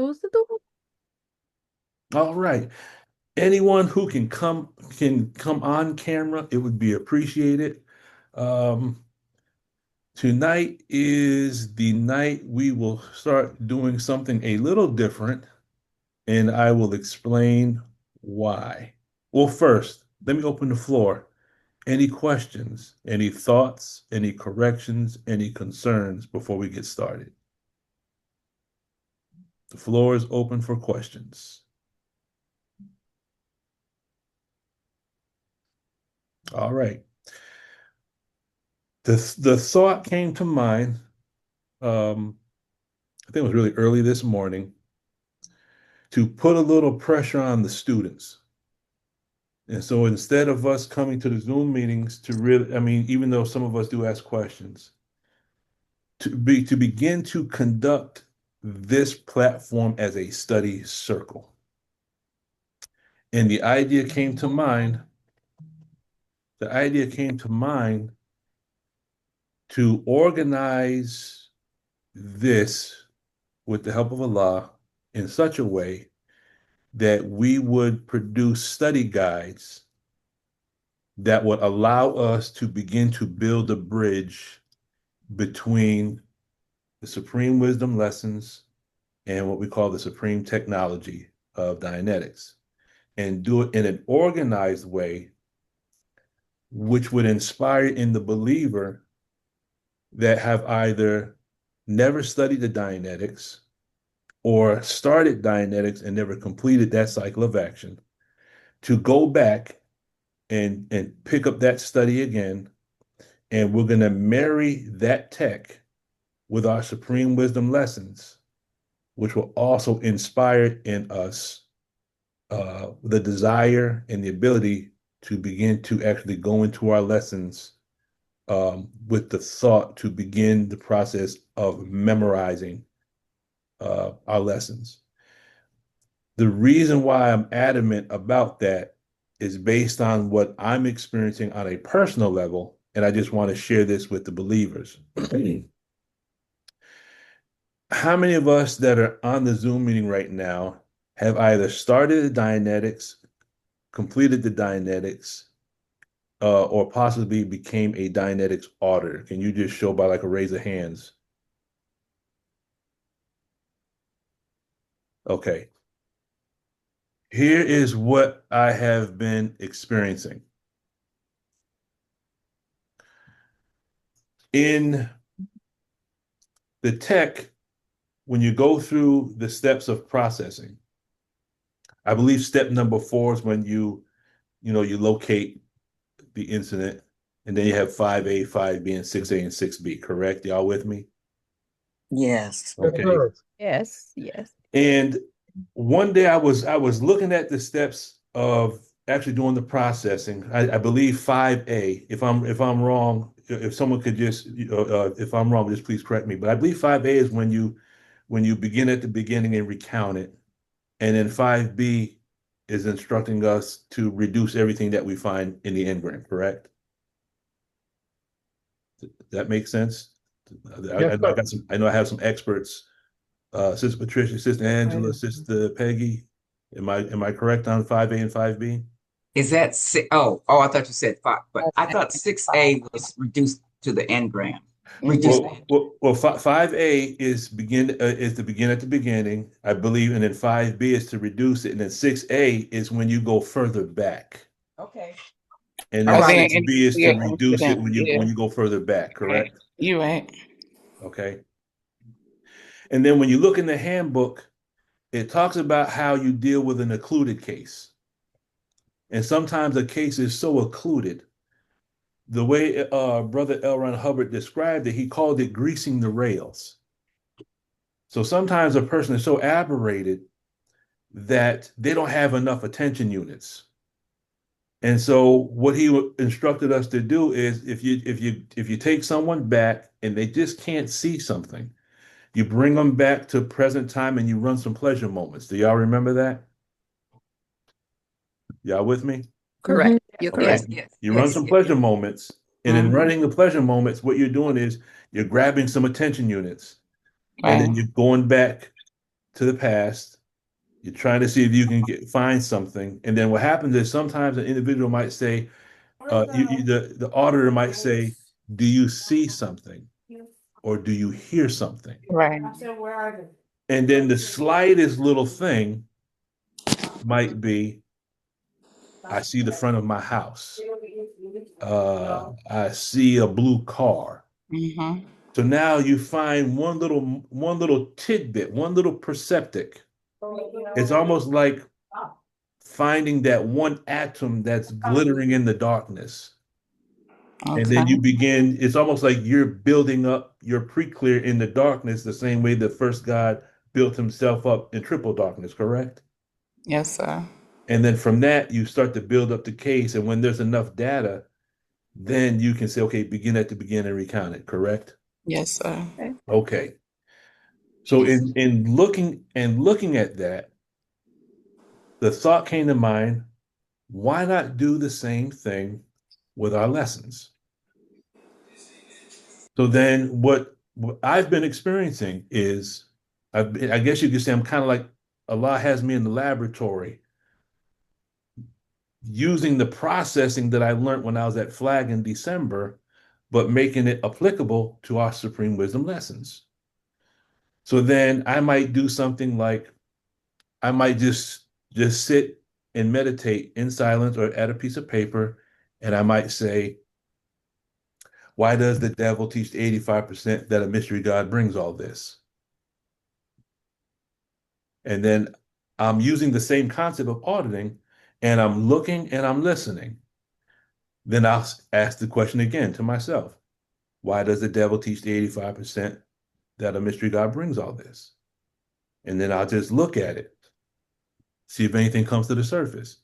Close the door. All right. Anyone who can come on camera, it would be appreciated. Um, Tonight is the night we will start doing something a little different, and I will explain why. Well, first, let me open the floor. Any questions, any thoughts, any corrections, any concerns before we get started? The floor is open for questions. All right. The thought came to mind, I think it was really early this morning, to put a little pressure on the students. And so instead of us coming to the Zoom meetings to really, I mean, even though some of us do ask questions, to begin to conduct this platform as a study circle. And the idea came to mind to organize this with the help of Allah in such a way that we would produce study guides that would allow us to begin to build a bridge between the supreme wisdom lessons and what we call the supreme technology of Dianetics, and do it in an organized way, which would inspire in the believer that have either never studied the Dianetics or started Dianetics and never completed that cycle of action to go back and pick up that study again. And we're going to marry that tech with our supreme wisdom lessons, which will also inspire in us the desire and the ability to begin to actually go into our lessons with the thought to begin the process of memorizing our lessons. The reason why I'm adamant about that is based on what I'm experiencing on a personal level, and I just want to share this with the believers. How many of us that are on the Zoom meeting right now have either started the Dianetics, completed the Dianetics, or possibly became a Dianetics auditor? Can you just show by like a raise of hands? Okay. Here is what I have been experiencing. In the tech, when you go through the steps of processing, I believe step number 4 is when you locate the incident, and then you have 5A, 5B, and 6A and 6B, correct? Y'all with me? Yes. Okay. Yes, yes. And one day I was looking at the steps of actually doing the processing. I believe 5A, if I'm wrong, if someone could just if I'm wrong, just please correct me. But I believe 5A is when you begin at the beginning and recount it. And then 5B is instructing us to reduce everything that we find in the engram, correct? Does that make sense? Yes, I sir. got some, I know I have some experts, Sister Patricia, Sister Angela, Right. Sister Peggy. Am I correct on 5A and 5B? Is that six? Oh, I thought you said five, but I thought 6A was reduced to the engram. Reduced. Well, 5A is to begin at the beginning, I believe, and then 5B is to reduce it, and then 6A is when you go further back, Okay. and All then right. Being 6B is to yeah, reduce it incident. when you Yeah, when you go further back, right. correct? You right. Okay. And then when you look in the handbook, it talks about how you deal with an occluded case. And sometimes a case is so occluded. The way Brother L. Ron Hubbard described it, he called it greasing the rails. So sometimes a person is so aberrated that they don't have enough attention units. And so what he instructed us to do is if you take someone back and they just can't see something, you bring them back to present time and you run some pleasure moments. Do y'all remember that? Y'all with me? Correct. You're Okay. correct. You run some pleasure moments, and in Mhm. running the pleasure moments, what you're doing is you're grabbing some attention units, and then Right. you're going back to the past. You're trying to see if you can find something. And then what happens is sometimes an individual might say, the auditor might say, do you see something or do you hear something? Right. And then the slightest little thing might be, I see the front of my house. I see a blue car. Mm-hmm. So now you find one little tidbit, one little perceptic. It's almost like finding that one atom that's glittering in the darkness. And then Okay. you begin, it's almost like you're building up your pre-clear in the darkness, the same way the first God built himself up in triple darkness, correct? Yes, sir. And then from that, you start to build up the case. And when there's enough data, then you can say, okay, begin at the beginning and recount it, correct? Yes, sir. Okay. So in looking at that, the thought came to mind, why not do the same thing with our lessons? So then what I've been experiencing is, I guess you could say I'm kind of like Allah has me in the laboratory using the processing that I learned when I was at Flag in December, but making it applicable to our Supreme Wisdom lessons. So then I might do something like I might just sit and meditate in silence or at a piece of paper, and I might say, why does the devil teach 85% that a mystery God brings all this? And then I'm using the same concept of auditing, and I'm looking and I'm listening. Then I'll ask the question again to myself. Why does the devil teach the 85% that a mystery God brings all this? And then I'll just look at it, see if anything comes to the surface.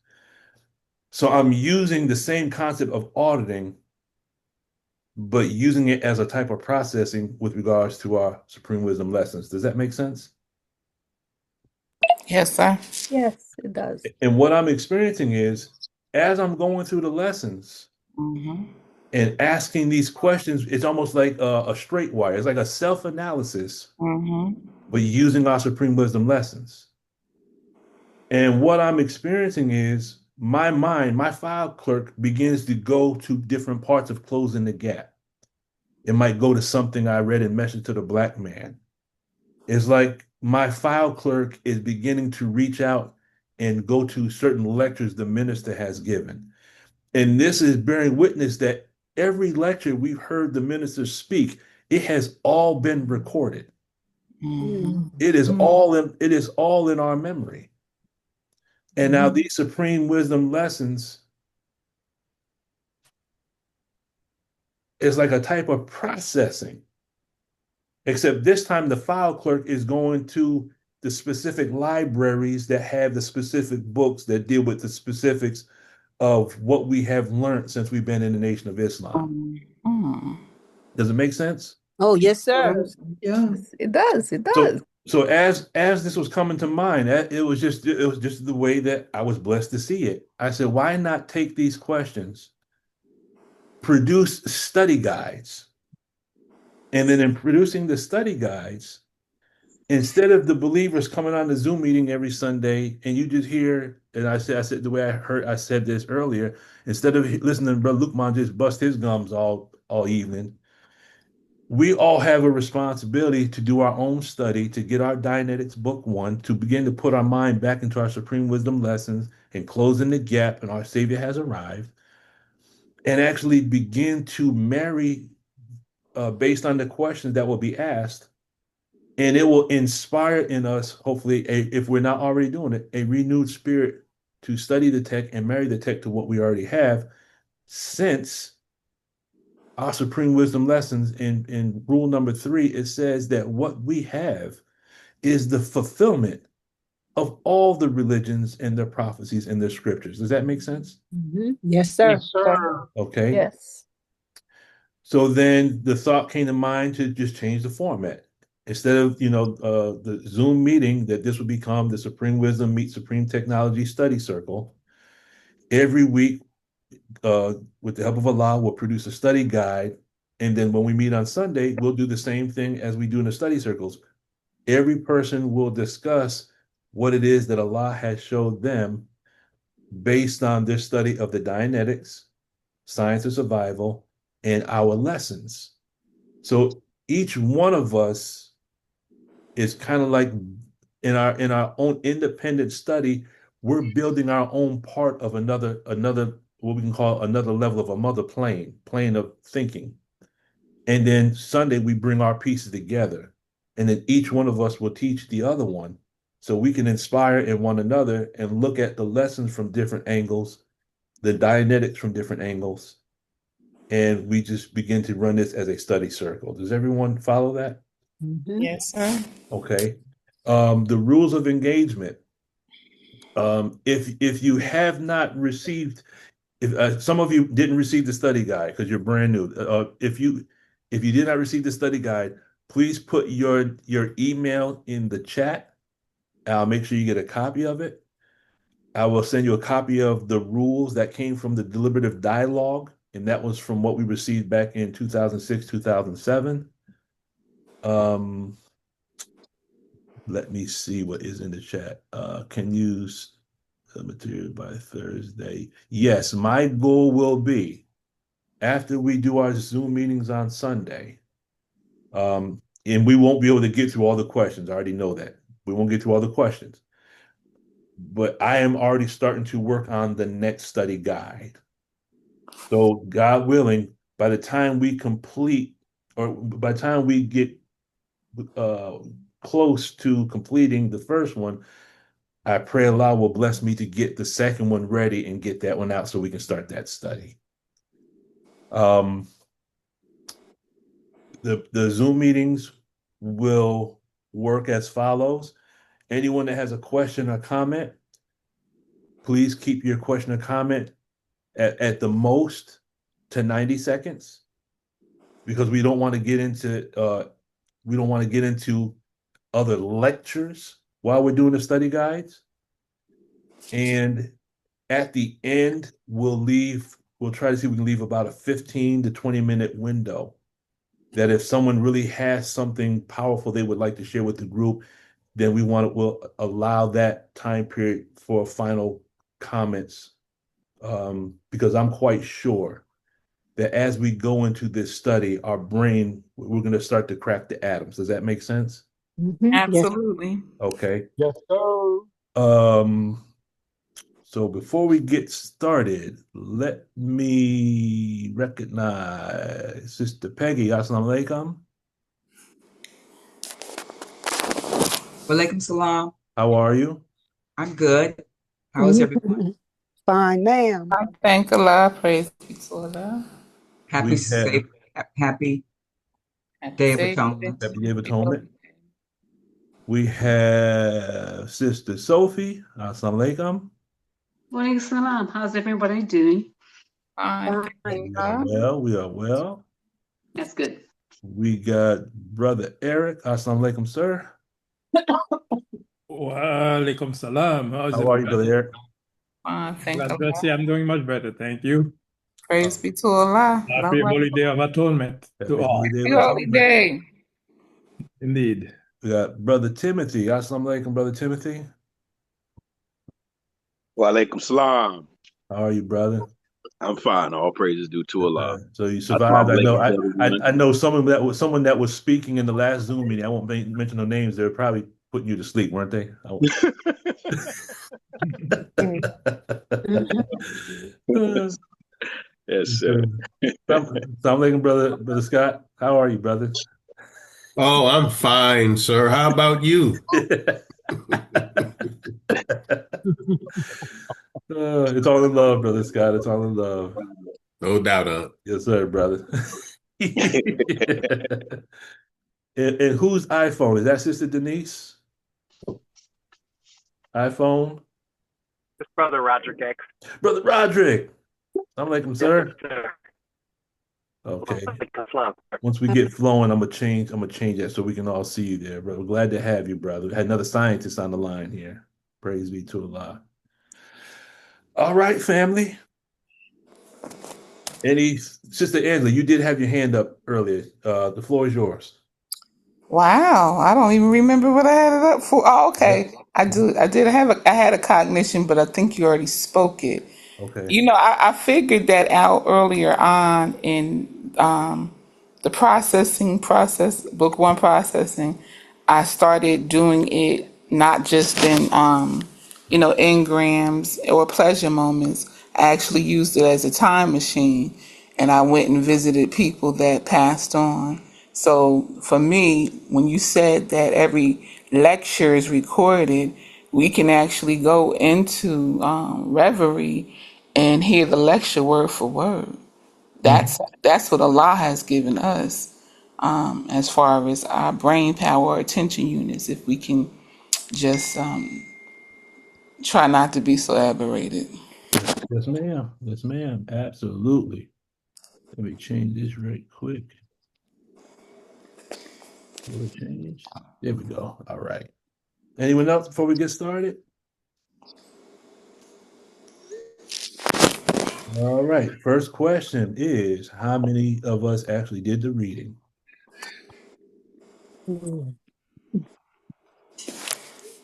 So I'm using the same concept of auditing, but using it as a type of processing with regards to our Supreme Wisdom lessons. Does that make sense? Yes, sir. Yes, it does. And what I'm experiencing is, as I'm going through the lessons Mm-hmm. and asking these questions, it's almost like a straight wire. It's like a self-analysis, Mm-hmm. but using our Supreme Wisdom lessons. And what I'm experiencing is my mind, my file clerk begins to go to different parts of closing the gap. It might go to something I read in Message to the Black Man. It's like my file clerk is beginning to reach out and go to certain lectures the minister has given. And this is bearing witness that every lecture we've heard the minister speak, it has all been recorded. Mm-hmm. It is all in our memory. And now these Supreme Wisdom lessons is like a type of processing, except this time the file clerk is going to the specific libraries that have the specific books that deal with the specifics of what we have learned since we've been in the Nation of Islam. Mm-hmm. Does it make sense? Oh, yes, sir. Yes, it does. It So, does. so as this was coming to mind, it was just the way that I was blessed to see it. I said, why not take these questions, produce study guides, and then in producing the study guides, instead of the believers coming on the Zoom meeting every Sunday and you just hear, and I said the way I said this earlier, instead of listening to Brother Lukman just bust his gums all evening, we all have a responsibility to do our own study, to get our Dianetics Book 1, to begin to put our mind back into our Supreme Wisdom lessons and closing the gap, and our Savior has arrived, and actually begin to marry based on the questions that will be asked. And it will inspire in us, hopefully, if we're not already doing it, a renewed spirit to study the tech and marry the tech to what we already have, since our Supreme Wisdom lessons in rule number 3, it says that what we have is the fulfillment of all the religions and their prophecies and their scriptures. Does that make sense? Yes, sir. Yes, sir. Okay. Yes. So then the thought came to mind to just change the format. Instead of, the Zoom meeting, that this would become the Supreme Wisdom Meet Supreme Technology Study Circle. Every week, with the help of Allah, we'll produce a study guide. And then when we meet on Sunday, we'll do the same thing as we do in the study circles. every person will discuss what it is that Allah has showed them based on their study of the Dianetics, science of survival, and our lessons. So each one of us is kind of like in our own independent study, we're building our own part of another what we can call another level of a mother plane of thinking. And then Sunday we bring our pieces together, and then each one of us will teach the other one, so we can inspire in one another and look at the lessons from different angles, the Dianetics from different angles, and we just begin to run this as a study circle. Does everyone follow that? Mhm. Yes, sir. Okay. The rules of engagement. If you have not received, if some of you didn't receive the study guide because you're brand new, if you did not receive the study guide, please put your email in the chat. I'll make sure you get a copy of it. I will send you a copy of the rules that came from the deliberative dialogue, and that was from what we received back in 2006, 2007. Let me see what is in the chat. Can use the material by Thursday. Yes, my goal will be after we do our Zoom meetings on Sunday, and we won't be able to get through all the questions. I already know that. We won't get through all the questions. But I am already starting to work on the next study guide. So God willing, by the time we complete, or by the time we get close to completing the first one, I pray Allah will bless me to get the second one ready and get that one out so we can start that study. The Zoom meetings will work as follows. Anyone that has a question or comment, please keep your question or comment at the most to 90 seconds, because we don't want to get into other lectures while we're doing the study guides. And at the end, we'll try to see if we can leave about a 15 to 20-minute window that if someone really has something powerful they would like to share with the group, then we'll allow that time period for final comments. Because I'm quite sure that as we go into this study, we're going to start to crack the atoms. Does that make sense? Mhm. Yes. Absolutely. Okay. Yes, sir. So before we get started, let me recognize Sister Peggy. Assalamu alaikum. Walaikum salam. How are you? I'm good. How is everyone? Fine, ma'am. I thank Allah. Praise be to Allah. Happy, We have- safe, happy Day of Atonement. Happy Day of Atonement. We have Sister Sophie. Assalamu alaikum. Morning, salam. How's everybody doing? Fine. Fine. We are well. That's good. We got Brother Eric. Assalamu alaikum, sir. Wa alaikum salam. How's How are you, Brother everybody? Eric? Fine. Thank God Allah. bless you. I'm doing much better. Thank you. Praise be to Allah. Happy Holy Day of Atonement to all. Happy Day of Happy Holy Atonement. Day. Indeed. We got Brother Timothy. Assalamu alaikum, Brother Timothy. Wa alaikum salam. How are you, brother? I'm fine. All praises due to Allah. So you survived. I know. Assalamu alaikum, I know someone that was speaking in the last Zoom meeting. I won't mention no names. They were probably putting you to sleep, weren't they? Yes, sir. Assalamu alaikum, brother Scott. How are you, brother? Oh, I'm fine, sir. How about you? It's all in love, brother Scott. It's all in love. No doubt, Aunt. Yes, sir, brother. And whose iPhone? Is that Sister Denise? iPhone? It's Brother Roderick X. Brother Roderick. I'm like him, sir. Yes, sir. Okay. Walaikum salam. Once we get flowing, I'm gonna change that so we can all see you there, brother. We're glad to have you, brother. We had another scientist on the line here. Praise be to Allah. All right, family. Sister Angela, you did have your hand up earlier. The floor is yours. Wow, I don't even remember what I had it up for. Oh, okay. I did I had a cognition, but I think you already spoke it. Okay. You know, I figured that out earlier on in the book one processing. I started doing it not just in, engrams or pleasure moments. I actually used it as a time machine, and I went and visited people that passed on. So for me, when you said that every lecture is recorded, we can actually go into reverie and hear the lecture word for word. That's what Allah has given us, as far as our brain power, or attention units. If we can just try not to be so aberrated. Yes, ma'am. Yes, ma'am. Absolutely. Let me change this right quick. Will it change? There we go. All right. Anyone else before we get started? All right. First question is, how many of us actually did the reading?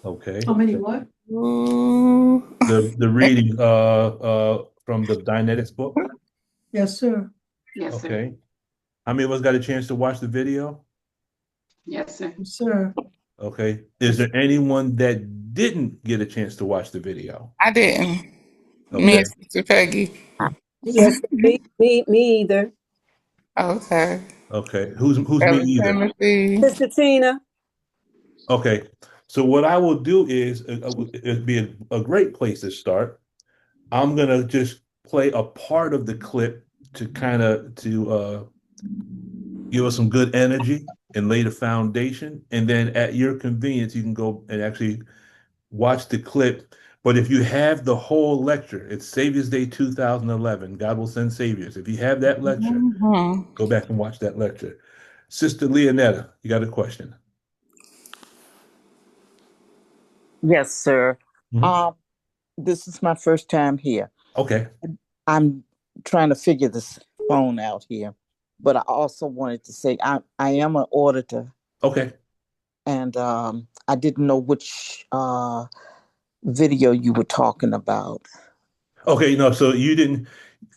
Okay. How many what? Ooh. The reading from the Dianetics book. Yes, sir. Yes, sir. Okay. How many of us got a chance to watch the video? Yes, sir. Yes, sir. Okay. Is there anyone that didn't get a chance to watch the video? I didn't. Me Okay. and Sister Peggy. Yes, me either. Okay. Okay. Who's me Brother either? Timothy. Sister Tina. Okay. So what I will do is it'd be a great place to start. I'm gonna just play a part of the clip to kind of to give us some good energy and lay the foundation. And then at your convenience, you can go and actually watch the clip. But if you have the whole lecture, it's Savior's Day 2011, God Will Send Saviors. If you have that lecture, Mhm. go back and watch that lecture. Sister Leonetta, you got a question? Yes, sir. Mhm. This is my first time here. Okay. I'm trying to figure this phone out here, but I also wanted to say I am an auditor, Okay. and I didn't know which video you were talking about. Okay, no, so you didn't,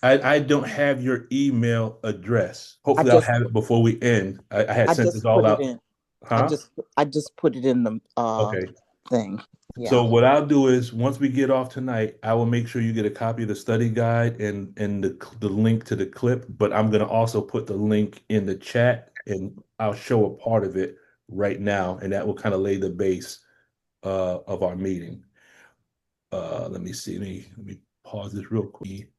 I don't have your email address. I Hopefully I'll just have it before we end. I had I sent this just all put it out. in. Huh? I just put it in the Okay. thing. Yeah. So what I'll do is once we get off tonight, I will make sure you get a copy of the study guide and the link to the clip, but I'm gonna also put the link in the chat and I'll show a part of it right now, and that will kind of lay the base of our meeting. Let me see. Let me pause this real quick.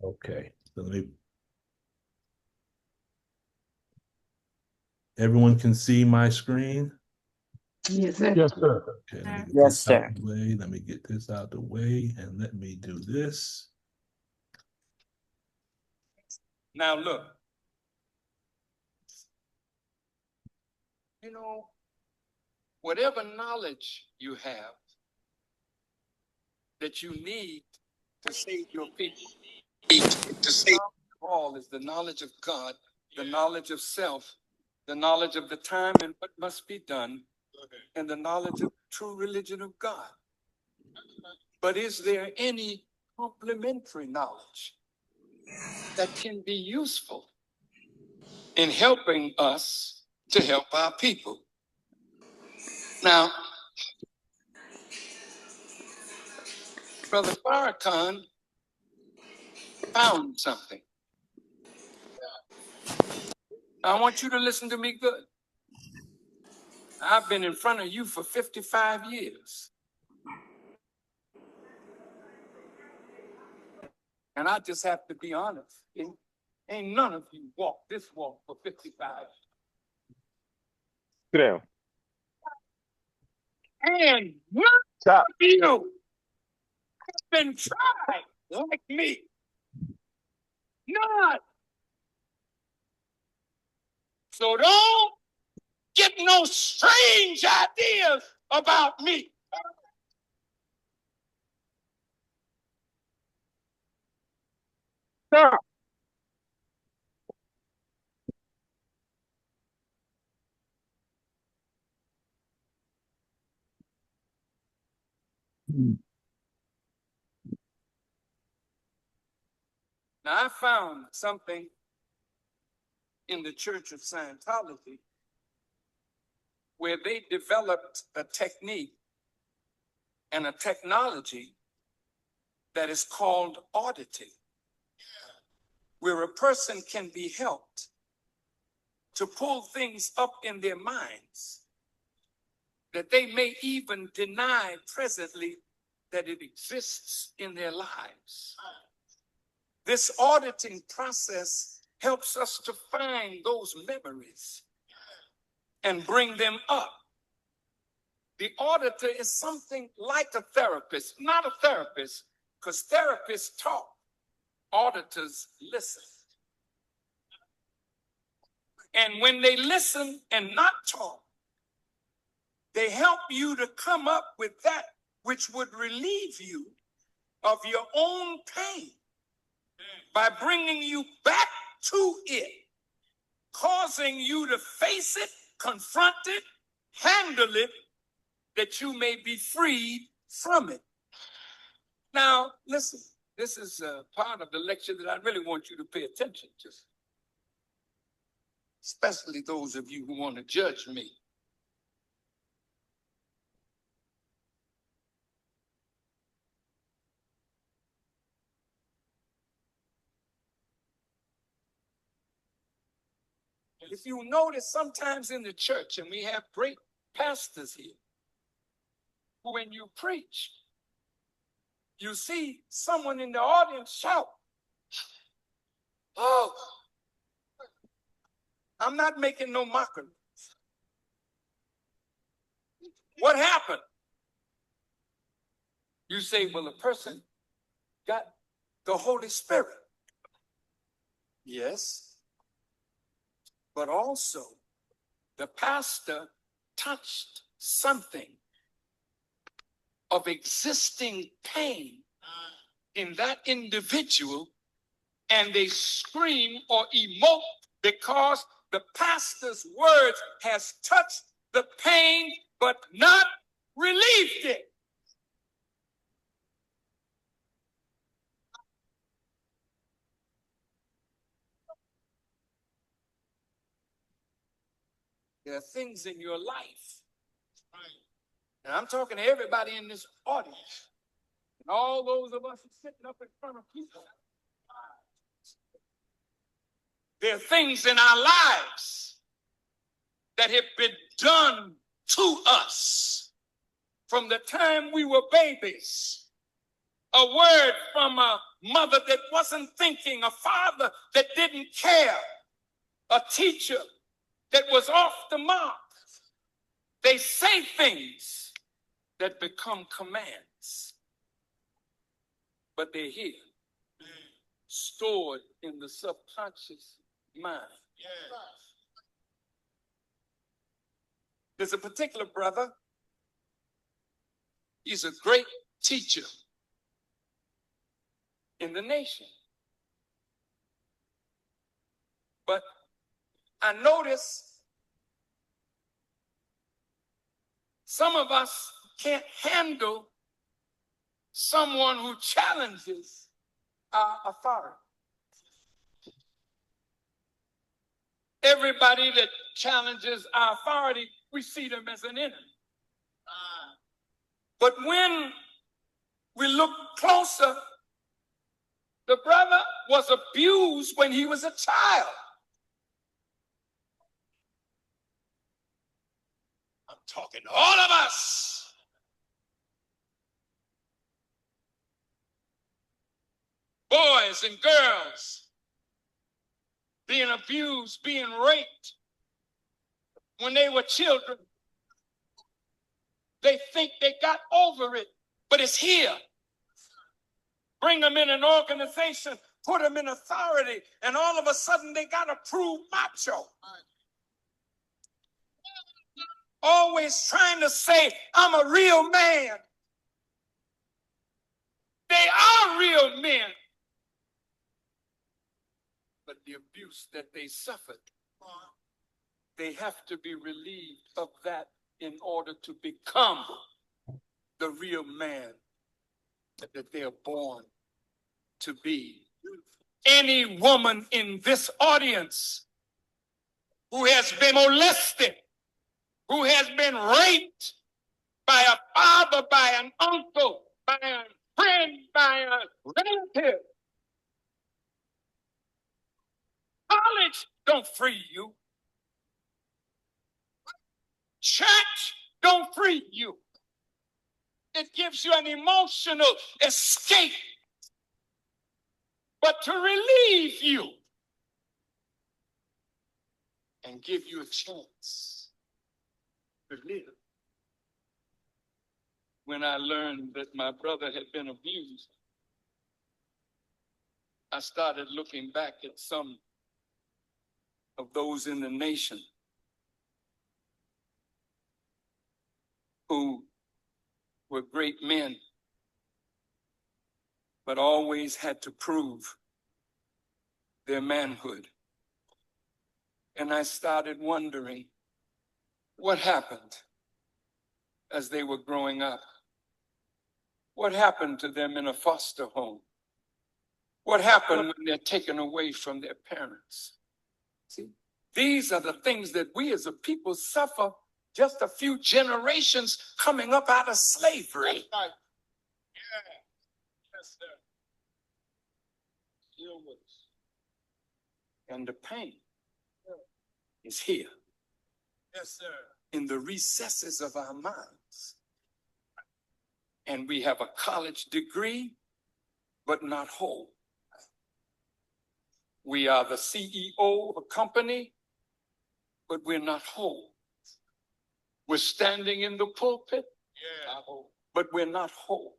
Okay. So let me everyone can see my screen. Yes, sir. Yes, sir. Okay, let me get Yes, this out sir. the way. Let me get this out the way and let me do this. Now look, you know, whatever knowledge you have that you need to save your people, to save all is the knowledge of God, the knowledge of self, the knowledge of the time and what must be done, and the knowledge of true religion of God. But is there any complementary knowledge that can be useful in helping us to help our people? Now, Brother Farrakhan found something. Now, I want you to listen to me good. I've been in front of you for 55 years. And I just have to be honest. Ain't none of you walked this walk for 55. Sit down. And none Stop. of you have been tried like me. None. So don't get no strange ideas about me. Stop. Now, I found something in the Church of Scientology where they developed a technique and a technology that is called auditing, where a person can be helped to pull things up in their minds that they may even deny presently that it exists in their lives. This auditing process helps us to find those memories and bring them up. The auditor is something like a therapist, not a therapist, because therapists talk, auditors listen. And when they listen and not talk, they help you to come up with that which would relieve you of your own pain by bringing you back to it, causing you to face it, confront it, handle it, that you may be freed from it. Now, listen, this is a part of the lecture that I really want you to pay attention to, especially those of you who want to judge me. If you notice, sometimes in the church, and we have great pastors here, who when you preach, you see someone in the audience shout, "Oh, I'm not making no mockery. What happened?" You say, "Well, a person got the Holy Spirit." Yes. But also, the pastor touched something of existing pain in that individual, and they scream or emote because the pastor's words has touched the pain but not relieved it. There are things in your life, and I'm talking to everybody in this audience, and all those of us who are sitting up in front of people. There are things in our lives that have been done to us from the time we were babies. A word from a mother that wasn't thinking, a father that didn't care, a teacher that was off the mark. They say things that become commands, but they're here, stored in the subconscious mind. There's a particular brother. He's a great teacher in the nation. But I notice some of us can't handle someone who challenges our authority. Everybody that challenges our authority, we see them as an enemy. But when we look closer, the brother was abused when he was a child. I'm talking to all of us. Boys and girls being abused, being raped when they were children. They think they got over it, but it's here. Bring them in an organization, put them in authority, and all of a sudden they got to prove macho. Always trying to say, "I'm a real man." They are real men. But the abuse that they suffered, they have to be relieved of that in order to become the real man that they are born to be. Any woman in this audience who has been molested, who has been raped by a father, by an uncle, by a friend, by a relative, college don't free you. Church don't free you. It gives you an emotional escape. But to relieve you and give you a chance to live. When I learned that my brother had been abused, I started looking back at some of those in the nation who were great men, but always had to prove their manhood. And I started wondering what happened as they were growing up. What happened to them in a foster home? What happened when they're taken away from their parents? See, these are the things that we as a people suffer just a few generations coming up out of slavery. That's right. Yeah. Yes, sir. Deal with us. And the pain is here. Yes, sir. In the recesses of our minds. And we have a college degree, but not whole. We are the CEO of a company, but we're not whole. We're standing in the pulpit, but we're not whole.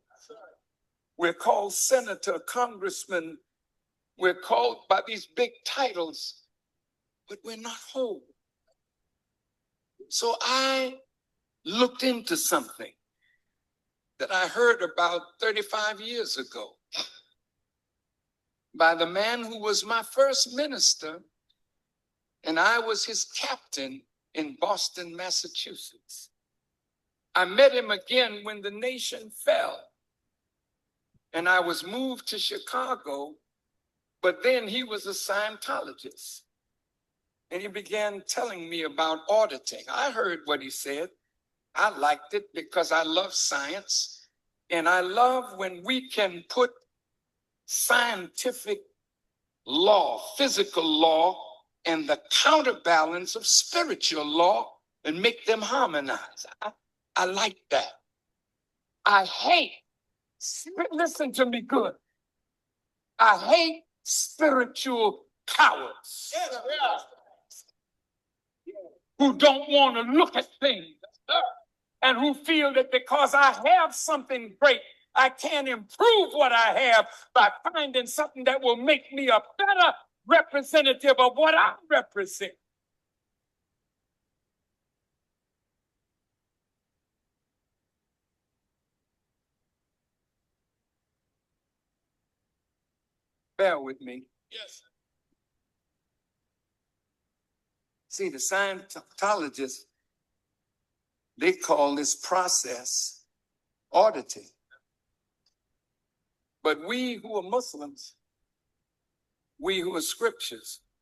We're called senator, congressman. We're called by these big titles, but we're not whole. So I looked into something that I heard about 35 years ago by the man who was my first minister, and I was his captain in Boston, Massachusetts. I met him again when the nation fell, and I was moved to Chicago, but then he was a Scientologist, and he began telling me about auditing. I heard what he said. I liked it because I love science, and I love when we can put scientific law, physical law, and the counterbalance of spiritual law and make them harmonize. I like that. I hate, listen to me good, I hate spiritual cowards who don't want to look at things and who feel that because I have something great, I can improve what I have by finding something that will make me a better representative of what I represent. Bear with me. Yes. See, the Scientologists, they call this process auditing. But we who are Muslims, we who are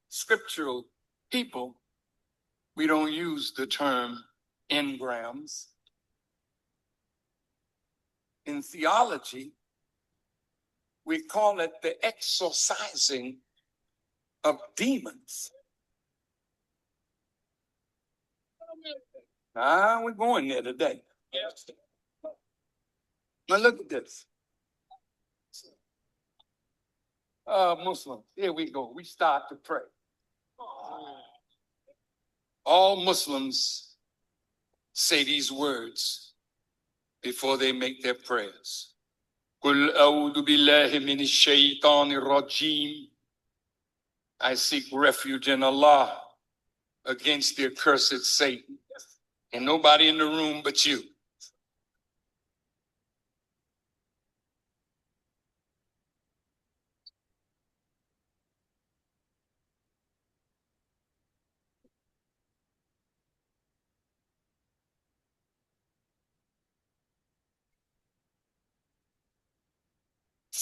scriptural people, we don't use the term engrams. In theology, we call it the exorcising of demons. We're going there today. Now look at this. Muslims, here we go. We start to pray. All Muslims say these words before they make their prayers. قُلْ أَعُوذُ بِاللَّهِ مِنَ الشَّيْطَانِ الرَّجِيمِ. I seek refuge in Allah against the accursed Satan. And nobody in the room but you.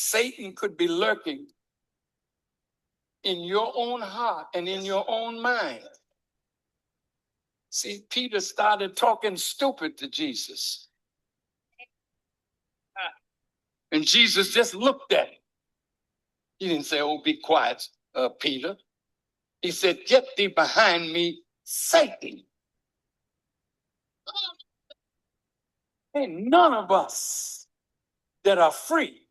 Satan could be lurking in your own heart and in your own mind. See, Peter started talking stupid to Jesus. And Jesus just looked at him. He didn't say, oh, be quiet, Peter. He said, get thee behind me, Satan. Ain't none of us that are free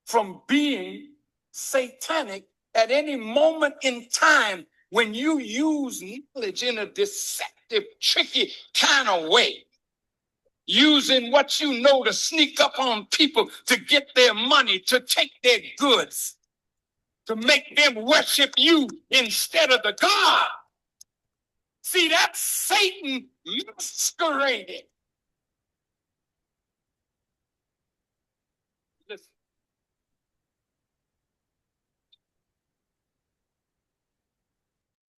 from being satanic at any moment in time when you use knowledge in a deceptive, tricky kind of way. Using what you know to sneak up on people to get their money, to take their goods, to make them worship you instead of the God. See, that's Satan masquerading. Listen.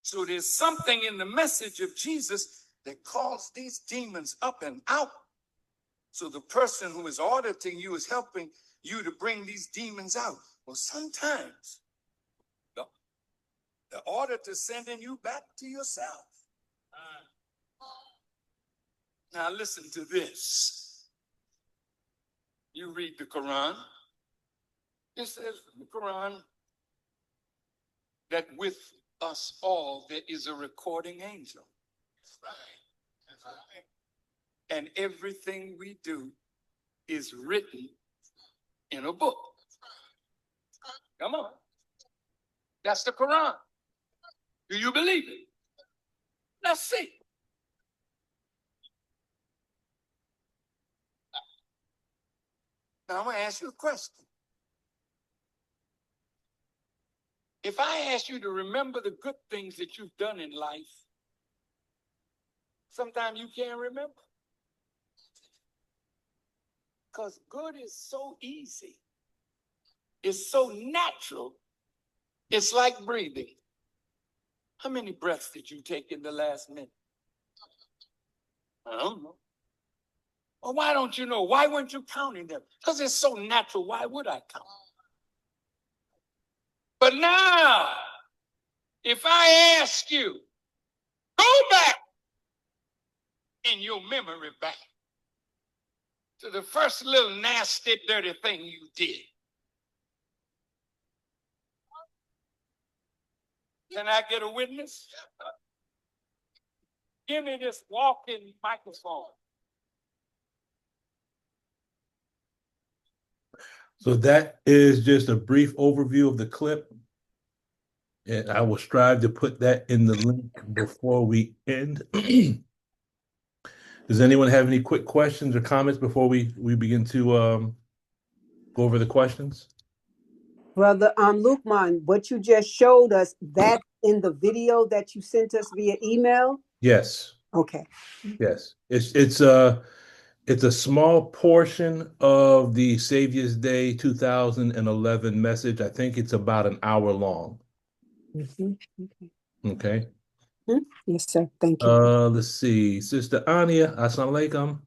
So there's something in the message of Jesus that calls these demons up and out. So the person who is auditing you is helping you to bring these demons out. Well, sometimes the auditor's sending you back to yourself. Now listen to this. You read the Quran. It says in the Quran that with us all there is a recording angel. That's right. And everything we do is written in a book. Come on. That's the Quran. Do you believe it? Let's see. Now I'm going to ask you a question. If I ask you to remember the good things that you've done in life, sometimes you can't remember. Because good is so easy. It's so natural. It's like breathing. How many breaths did you take in the last minute? I don't know. Well, why don't you know? Why weren't you counting them? Because it's so natural. Why would I count? But now, if I ask you, go back in your memory bank to the first little nasty, dirty thing you did. Can I get a witness? Give me this walking microphone. So that is just a brief overview of the clip. And I will strive to put that in the link before we end. Does anyone have any quick questions or comments before we begin to go over the questions? Brother Lukman, what you just showed us, that's in the video that you sent us via email? Yes. Okay. Yes. It's a small portion of the Savior's Day 2011 message. I think it's about an hour long. Mm-hmm. Okay. Yes, sir. Thank you. Let's see. Sister Ania, assalamu alaikum.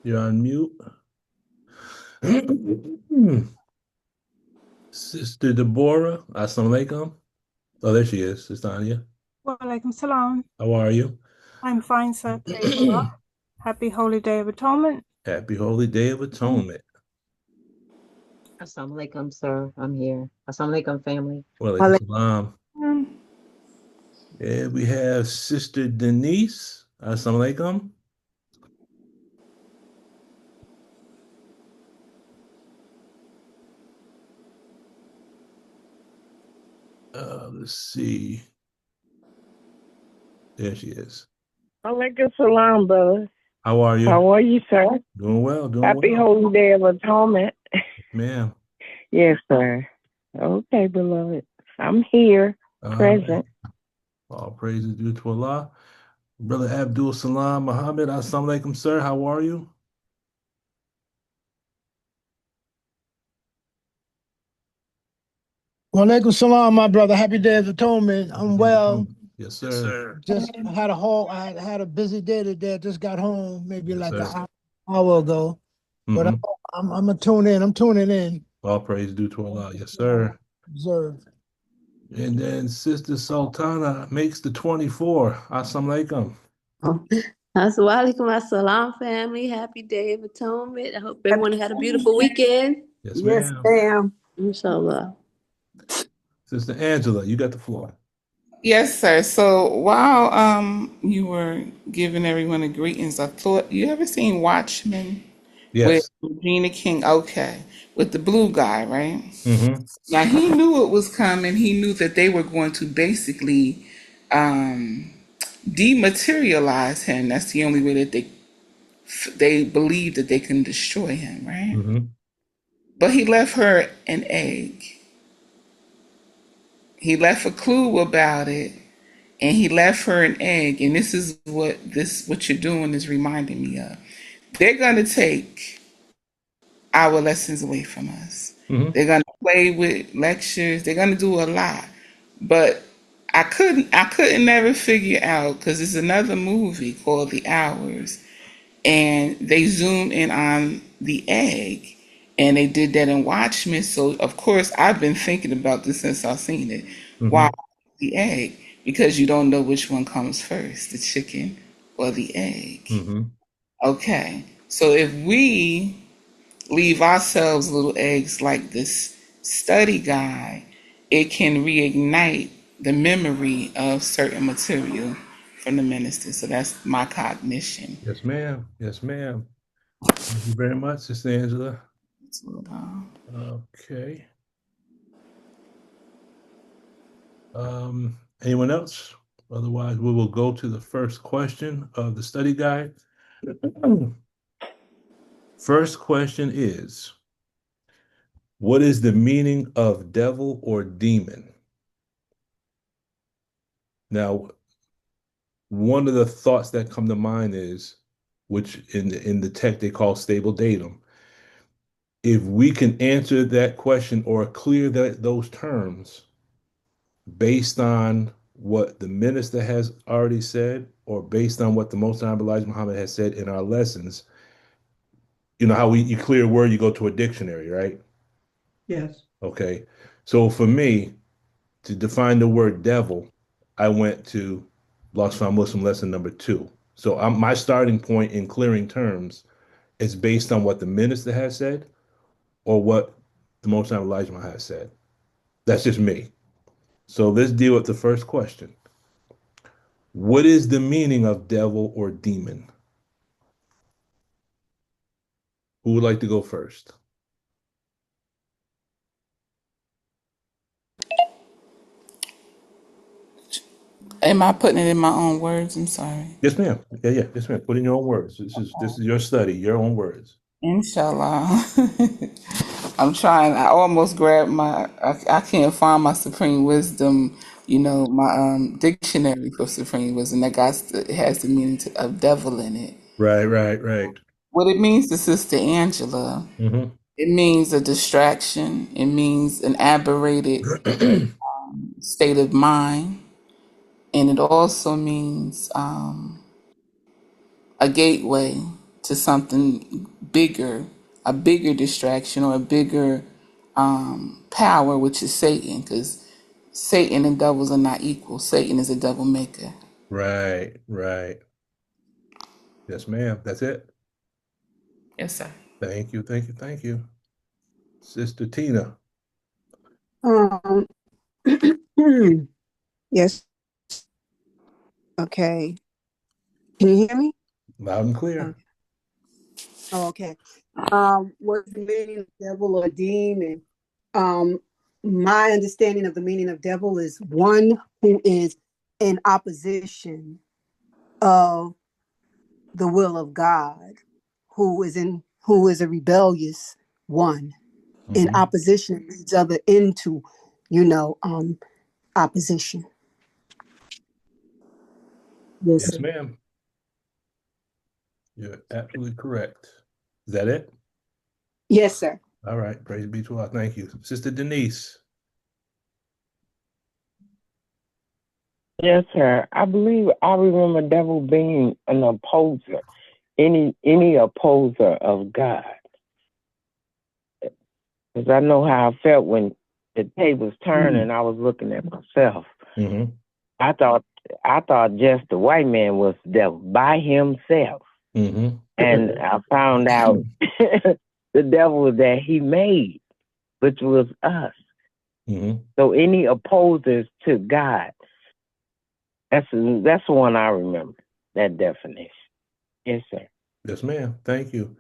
You're on mute. Sister Deborah, assalamu alaikum. Oh, there she is, Sister Ania. Walaikum salam. How are you? I'm fine, sir. Praise Allah. Happy Holy Day of Atonement. Happy Holy Day of Atonement. Assalamu alaikum, sir. I'm here. Assalamu alaikum, family. Walaikum salam. Yeah, we have Sister Denise. Assalamu alaikum. Let's see. There she is. Alaikum salam, brother. How are you? How are you, sir? Doing well, doing Happy well. Holy Day of Atonement. Ma'am. Yes, sir. Okay, beloved. I'm here, present. All praises due to Allah. Brother Abdul Salam Muhammad, assalamu alaikum, sir. How are you? Walaikum salam, my brother. Happy Day of Atonement. I'm well. Yes, sir. Just I had a busy day today. I just got home maybe Yes, like sir. an hour ago. But Mhm. I'm gonna tune in. I'm tuning in. All praise due to Allah. Yes, sir. Observe. And then Sister Sultana makes the 24. Assalamu alaikum. Assalamualaikum, assalam, family. Happy Day of Atonement. I hope everyone had a beautiful weekend. Yes, Yes, ma'am. ma'am. Inshallah. Sister Angela, you got the floor. Yes, sir. So while you were giving everyone the greetings, I thought, you ever seen Watchmen with Yes. Regina King? Okay, with the blue guy, right? Mm-hmm. Now he knew it was coming. He knew that they were going to basically dematerialize him. That's the only way that they believe that they can destroy him, right? Mm-hmm. But he left her an egg. He left a clue about it, and he left her an egg. And this is what you're doing is reminding me of. They're gonna take our lessons away from us. Mm-hmm. They're gonna play with lectures. They're gonna do a lot. But I couldn't never figure out, because there's another movie called The Hours, and they zoom in on the egg, and they did that in Watchmen. So of course I've been thinking about this since I've seen it. Mm-hmm. Why the egg? Because you don't know which one comes first, the chicken or the egg. Mm-hmm. Okay, so if we leave ourselves little eggs like this study guide, it can reignite the memory of certain material from the minister. So that's my cognition. Yes, ma'am. Yes, ma'am. Thank you very much, Sister Angela. Okay. Anyone else? Otherwise, we will go to the first question of the study guide. First question is, what is the meaning of devil or demon? Now, one of the thoughts that come to mind is, which in the tech they call stable datum. If we can answer that question or clear those terms based on what the minister has already said, or based on what the Most Honorable Elijah Muhammad has said in our lessons, you know how you clear a word, you go to a dictionary, right? Yes. Okay. So for me, to define the word devil, I went to Lost Found Muslim lesson number 2. So my starting point in clearing terms is based on what the minister has said or what the Most Honorable Elijah Muhammad has said. That's just me. So let's deal with the first question. What is the meaning of devil or demon? Who would like to go first? Am I putting it in my own words? I'm sorry. Yes, ma'am. Yeah. Yes, ma'am. Put in your own words. This is your study, your own words. Inshallah. I'm trying. I almost grabbed I can't find my Supreme Wisdom, my dictionary for Supreme Wisdom that it has the meaning of devil in it. Right. What it means to Sister Angela, Mm-hmm. it means a distraction. It means an aberrated state of mind. And it also means a gateway to something bigger, a bigger distraction or a bigger power, which is Satan, because Satan and devils are not equal. Satan is a devil maker. Right. Yes, ma'am. That's it. Yes, sir. Thank you. Sister Tina. Yes. Okay. Can you hear me? Loud and clear. Okay. What's the meaning of devil or demon? My understanding of the meaning of devil is one who is in opposition of the will of God, who is a rebellious one. Mm-hmm. In opposition leads other into, opposition. Yes, ma'am. You're absolutely correct. Is that it? Yes, sir. All right. Praise be to Allah. Thank you. Sister Denise. Yes, sir. I believe I remember devil being an opposer, any opposer of God. Because I know how I felt when the tables turned and I was looking at myself. Mm-hmm. I thought just the white man was the devil by himself. Mm-hmm. And I found out the devil that he made, which was us. Mm-hmm. So any opposers to God, that's the one I remember, that definition. Yes, sir. Yes, ma'am. Thank you.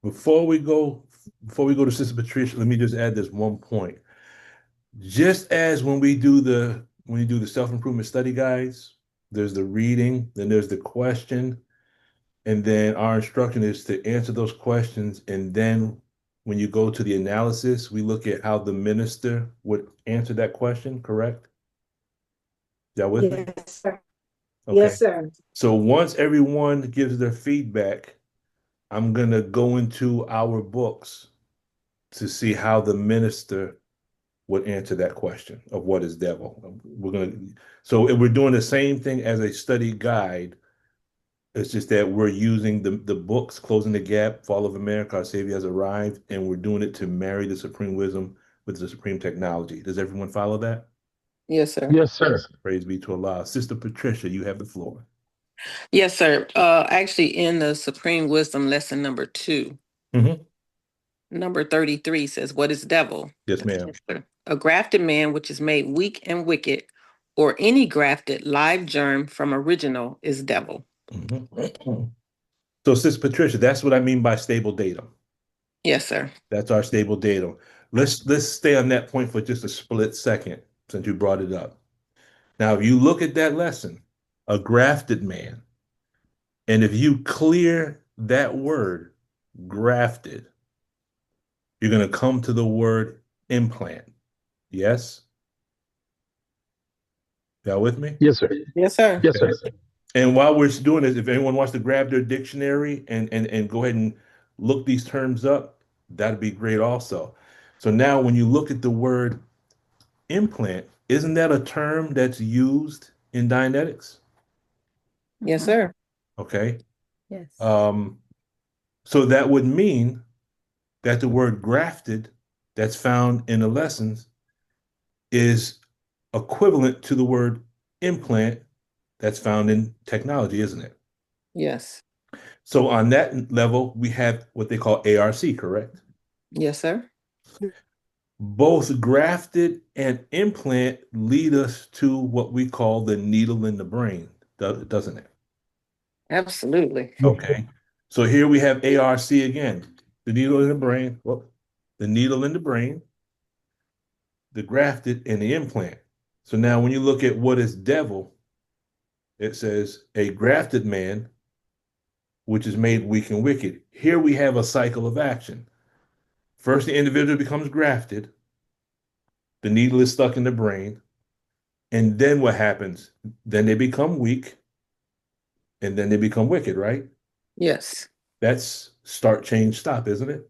Before we go to Sister Patricia, let me just add this one point. Just as when you do the self-improvement study guides, there's the reading, then there's the question, and then our instruction is to answer those questions. And then when you go to the analysis, we look at how the minister would answer that question, correct? Y'all with me? Yes, sir. Okay. Yes, sir. So once everyone gives their feedback, I'm going to go into our books to see how the minister would answer that question of what is devil. So if we're doing the same thing as a study guide, it's just that we're using the books, Closing the Gap, Fall of America, Our Savior Has Arrived, and we're doing it to marry the supreme wisdom with the supreme technology. Does everyone follow that? Yes, sir. Yes, sir. Praise be to Allah. Sister Patricia, you have the floor. Yes, sir. Actually, in the Supreme Wisdom lesson number 2, Mm-hmm. number 33 says, "What is devil? Yes, ma'am. A grafted man which is made weak and wicked, or any grafted live germ from original is devil." Mm-hmm. So, Sister Patricia, that's what I mean by stable datum. Yes, sir. That's our stable datum. Let's stay on that point for just a split second since you brought it up. Now, if you look at that lesson, a grafted man, and if you clear that word, grafted, you're going to come to the word implant. Yes? Y'all with me? Yes, sir. Yes, sir. Yes, sir. And while we're doing this, if anyone wants to grab their dictionary and go ahead and look these terms up, that'd be great also. So now when you look at the word implant, isn't that a term that's used in Dianetics? Yes, sir. Okay. Yes. So that would mean that the word grafted that's found in the lessons is equivalent to the word implant that's found in technology, isn't it? Yes. So on that level, we have what they call ARC, correct? Yes, sir. Both grafted and implant lead us to what we call the needle in the brain, doesn't it? Absolutely. Okay. So here we have ARC again, the needle in the brain, the needle in the brain, the grafted, and the implant. So now when you look at what is devil, it says a grafted man, which is made weak and wicked. Here we have a cycle of action. First, the individual becomes grafted. The needle is stuck in the brain. And then what happens? Then they become weak. And then they become wicked, right? Yes. That's start, change, stop, isn't it?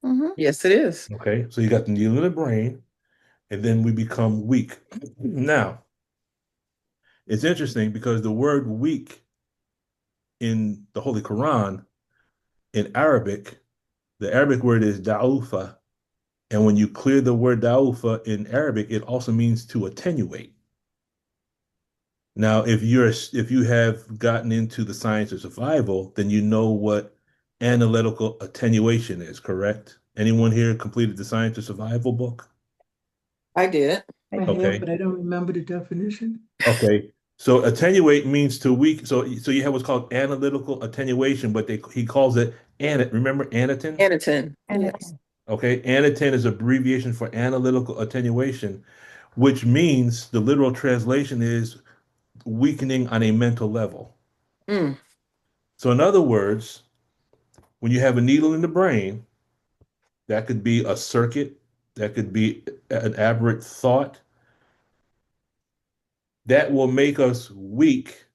Mm-hmm. Yes, it is. Okay. So you got the needle in the brain. And then we become weak. Now, it's interesting because the word weak in the Holy Quran, in Arabic, the Arabic word is da'ufa. And when you clear the word da'ufa in Arabic, it also means to attenuate. Now, if you have gotten into the science of survival, then you know what analytical attenuation is, correct? Anyone here completed the Science of Survival book? I did. I have, but I don't remember the definition. Okay. So attenuate means to weak. So you have what's called analytical attenuation, but he calls it remember Anatin? Anatin. Yes. Okay. Anatin is abbreviation for analytical attenuation, which means the literal translation is weakening on a mental level. Mm. So in other words, when you have a needle in the brain, that could be a circuit, that could be an aberrant thought, that will make us weak.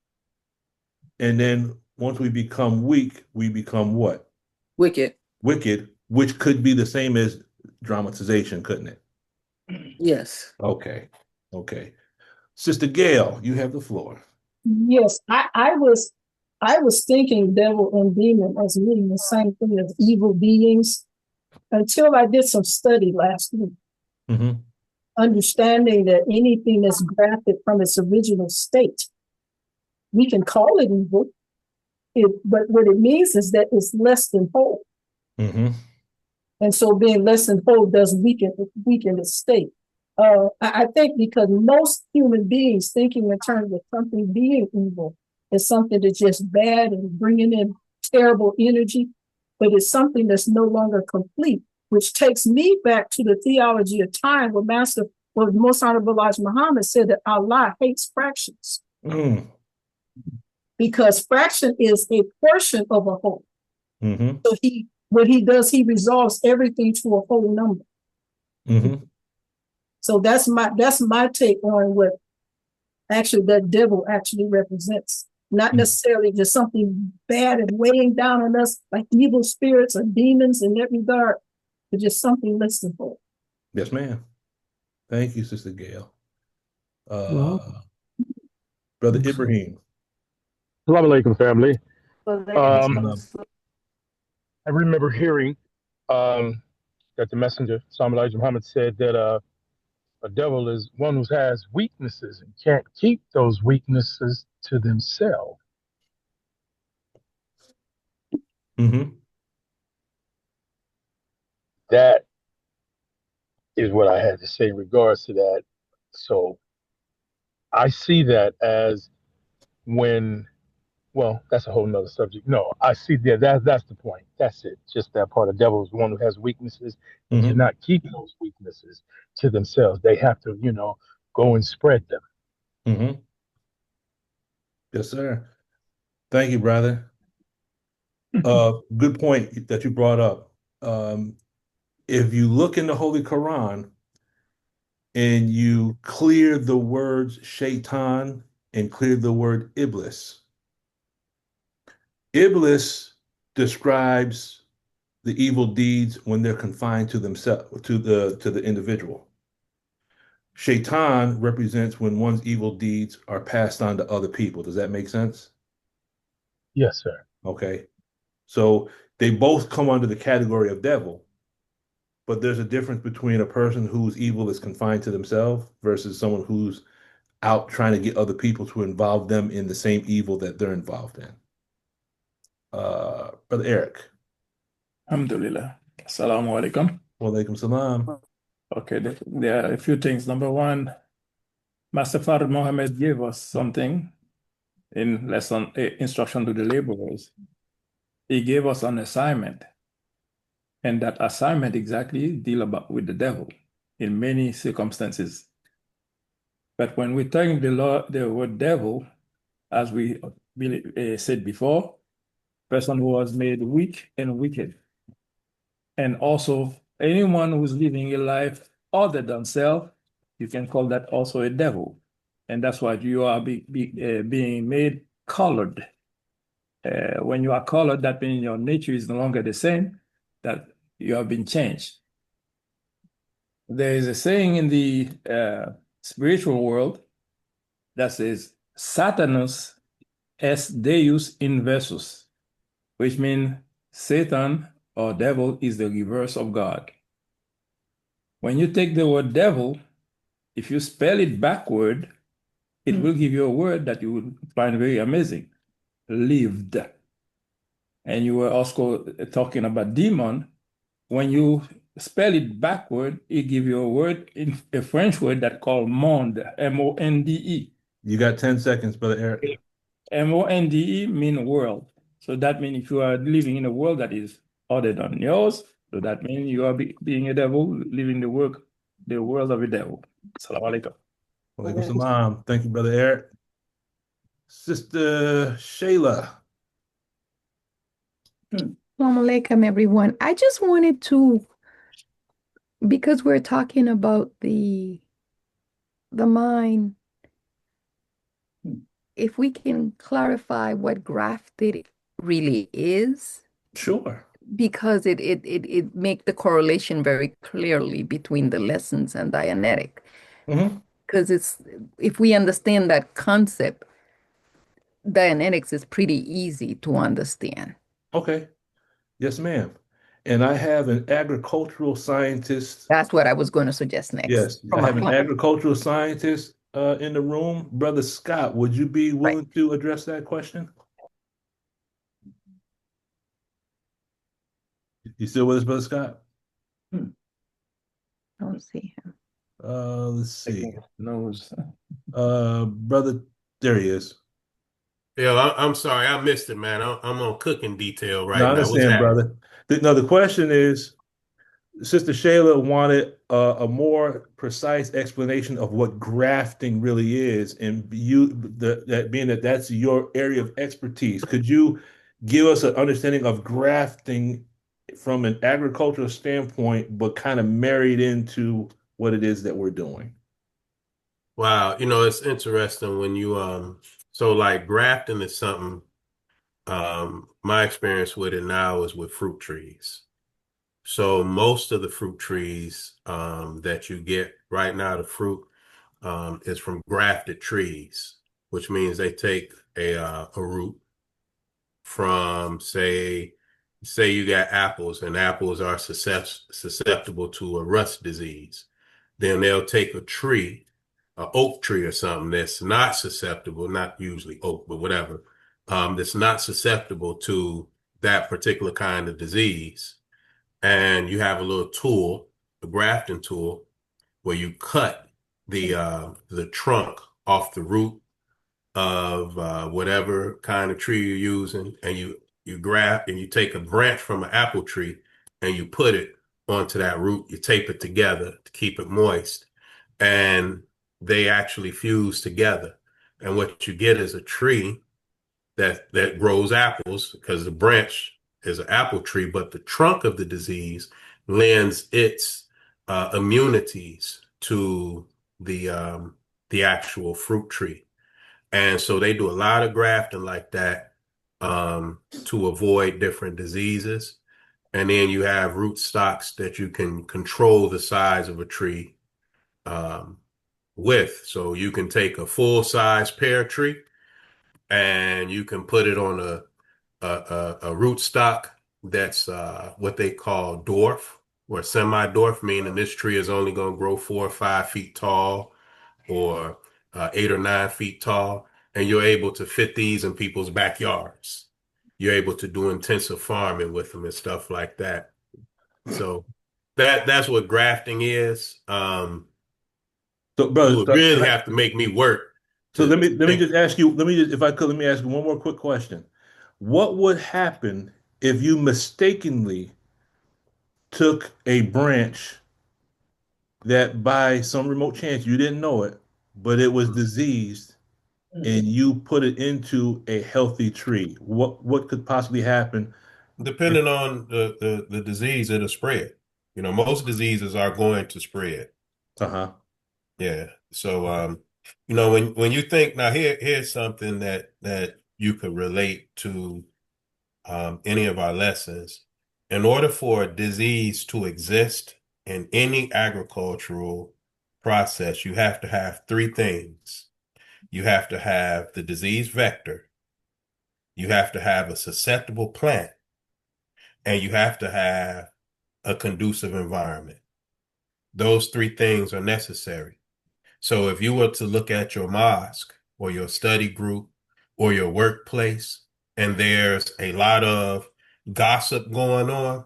And then once we become weak, we become what? Wicked. Wicked, which could be the same as dramatization, couldn't it? Yes. Okay. Okay. Sister Gail, you have the floor. Yes, I was thinking devil and demon as meaning the same thing as evil beings until I did some study last week, Mm-hmm. understanding that anything that's grafted from its original state, we can call it evil, but what it means is that it's less than whole. Mm-hmm. And so being less than whole does weaken its state. I think because most human beings thinking in terms of something being evil is something that's just bad and bringing in terrible energy, but it's something that's no longer complete, which takes me back to the theology of time where Most Honorable Elijah Muhammad said that Allah hates fractions because fraction is a portion of a whole. Mm-hmm. So what he does, he resolves everything to a whole number. Mm-hmm. So that's my take on what actually that devil actually represents. Not necessarily just something bad and weighing down on us like evil spirits or demons in that regard, but just something less than whole. Yes, ma'am. Thank you, Sister Gail. Brother Ibrahim. Assalamu alaikum, family. Salam. I remember hearing that the messenger, Elijah Muhammad, said that a devil is one who has weaknesses and can't keep those weaknesses to themselves. Mm-hmm. That is what I had to say in regards to that. So I see that as well, that's a whole nother subject. No, I see that's the point. That's it. Just that part. The devil is the one who has weaknesses and cannot keep those weaknesses to themselves. They have to, go and spread them. Mm-hmm. Yes, sir. Thank you, brother. Good point that you brought up. If you look in the Holy Quran and you clear the words shaitan and clear the word iblis, Iblis describes the evil deeds when they're confined to themselves, to the individual. Shaitan represents when one's evil deeds are passed on to other people. Does that make sense? Yes, sir. Okay. So they both come under the category of devil, but there's a difference between a person whose evil is confined to themselves versus someone who's out trying to get other people to involve them in the same evil that they're involved in. Brother Eric. Alhamdulillah. Assalamu alaikum. Wa alaikum salam. Okay, there are a few things. Number one, Master Fard Mohammed gave us something in lesson instruction to the laborers. He gave us an assignment, and that assignment exactly deal with the devil in many circumstances. But when we take the word devil, as we said before, person who was made weak and wicked, and also anyone who's living a life other than self, you can call that also a devil. And that's why you are being made colored. When you are colored, that means your nature is no longer the same, that you have been changed. There is a saying in the spiritual world that says, Satanus est Deus inversus, which means Satan or devil is the reverse of God. When you take the word devil, if you spell it backward, it will give you a word that you will find very amazing, lived. And you were also talking about demon. When you spell it backward, it gives you a word, a French word that called monde, M-O-N-D-E. You got 10 seconds, Brother Eric. M-O-N-D-E means world. So that means if you are living in a world that is other than yours, so that means you are being a devil, living the world of a devil. Assalamu alaikum. Wa alaikum salam. Thank you, Brother Eric. Sister Shayla. Assalamu alaikum, everyone. I just wanted to, because we're talking about the mind, if we can clarify what grafted really is. Sure. Because it make the correlation very clearly between the lessons and Dianetic. Mm-hmm. because if we understand that concept, Dianetics is pretty easy to understand. Okay. Yes, ma'am. And I have an agricultural scientist. That's what I was going to suggest next. Yes, I From a have an plant. agricultural scientist in the room. Brother Scott, would you be willing to address that question? You still with us, Brother Scott? Don't see him. Let's see. Knows. Brother, there he is. Yeah, I'm sorry, I missed it, man. I'm on cooking detail right No, I now. What's understand, happening? brother. The question is, Sister Shayla wanted a more precise explanation of what grafting really is, and that being that that's your area of expertise. Could you give us an understanding of grafting from an agricultural standpoint, but kind of married into what it is that we're doing? Wow, it's interesting when you so like grafting is something, my experience with it now is with fruit trees. So most of the fruit trees that you get right now, the fruit is from grafted trees, which means they take a root from say you got apples, and apples are susceptible to a rust disease. Then they'll take a tree, an oak tree or something that's not susceptible, not usually oak, but whatever, that's not susceptible to that particular kind of disease. And you have a little tool, a grafting tool, where you cut the trunk off the root of whatever kind of tree you're using, and you graft and you take a branch from an apple tree and you put it onto that root. You tape it together to keep it moist, and they actually fuse together. And what you get is a tree that grows apples, because the branch is an apple tree, but the trunk of the disease lends its immunities to the actual fruit tree. And so they do a lot of grafting like that to avoid different diseases. And then you have root stocks that you can control the size of a tree with. So you can take a full-size pear tree and you can put it on a root stock that's what they call dwarf or semi-dwarf, meaning this tree is only going to grow 4 or 5 feet tall, or 8 or 9 feet tall, and you're able to fit these in people's backyards. You're able to do intensive farming with them and stuff like that. So that's what grafting is. So, brother, you would really have to make me work. So let me just ask you, if I could, let me ask you one more quick question. What would happen if you mistakenly took a branch that by some remote chance you didn't know it, but it was diseased, and you put it into a healthy tree? What could possibly happen? Depending on the disease, it'll spread. Most diseases are going to spread. Uh-huh. Yeah. So when you think, now here's something that you could relate to any of our lessons. In order for a disease to exist in any agricultural process, you have to have 3 things. You have to have the disease vector, you have to have a susceptible plant, and you have to have a conducive environment. Those 3 things are necessary. So if you were to look at your mosque or your study group or your workplace, and there's a lot of gossip going on,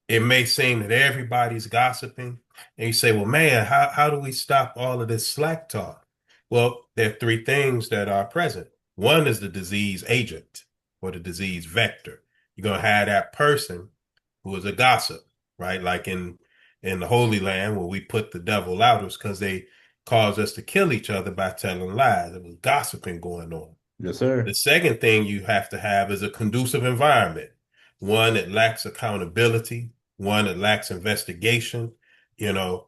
it may seem that everybody's gossiping. And you say, well, man, how do we stop all of this slack talk? Well, there are 3 things that are present. One is the disease agent or the disease vector. You're going to have that person who is a gossip, right? Like in the Holy Land, where we put the devil out, it was because they caused us to kill each other by telling lies. There was gossiping going on. Yes, sir. The second thing you have to have is a conducive environment, one that lacks accountability, one that lacks investigation, a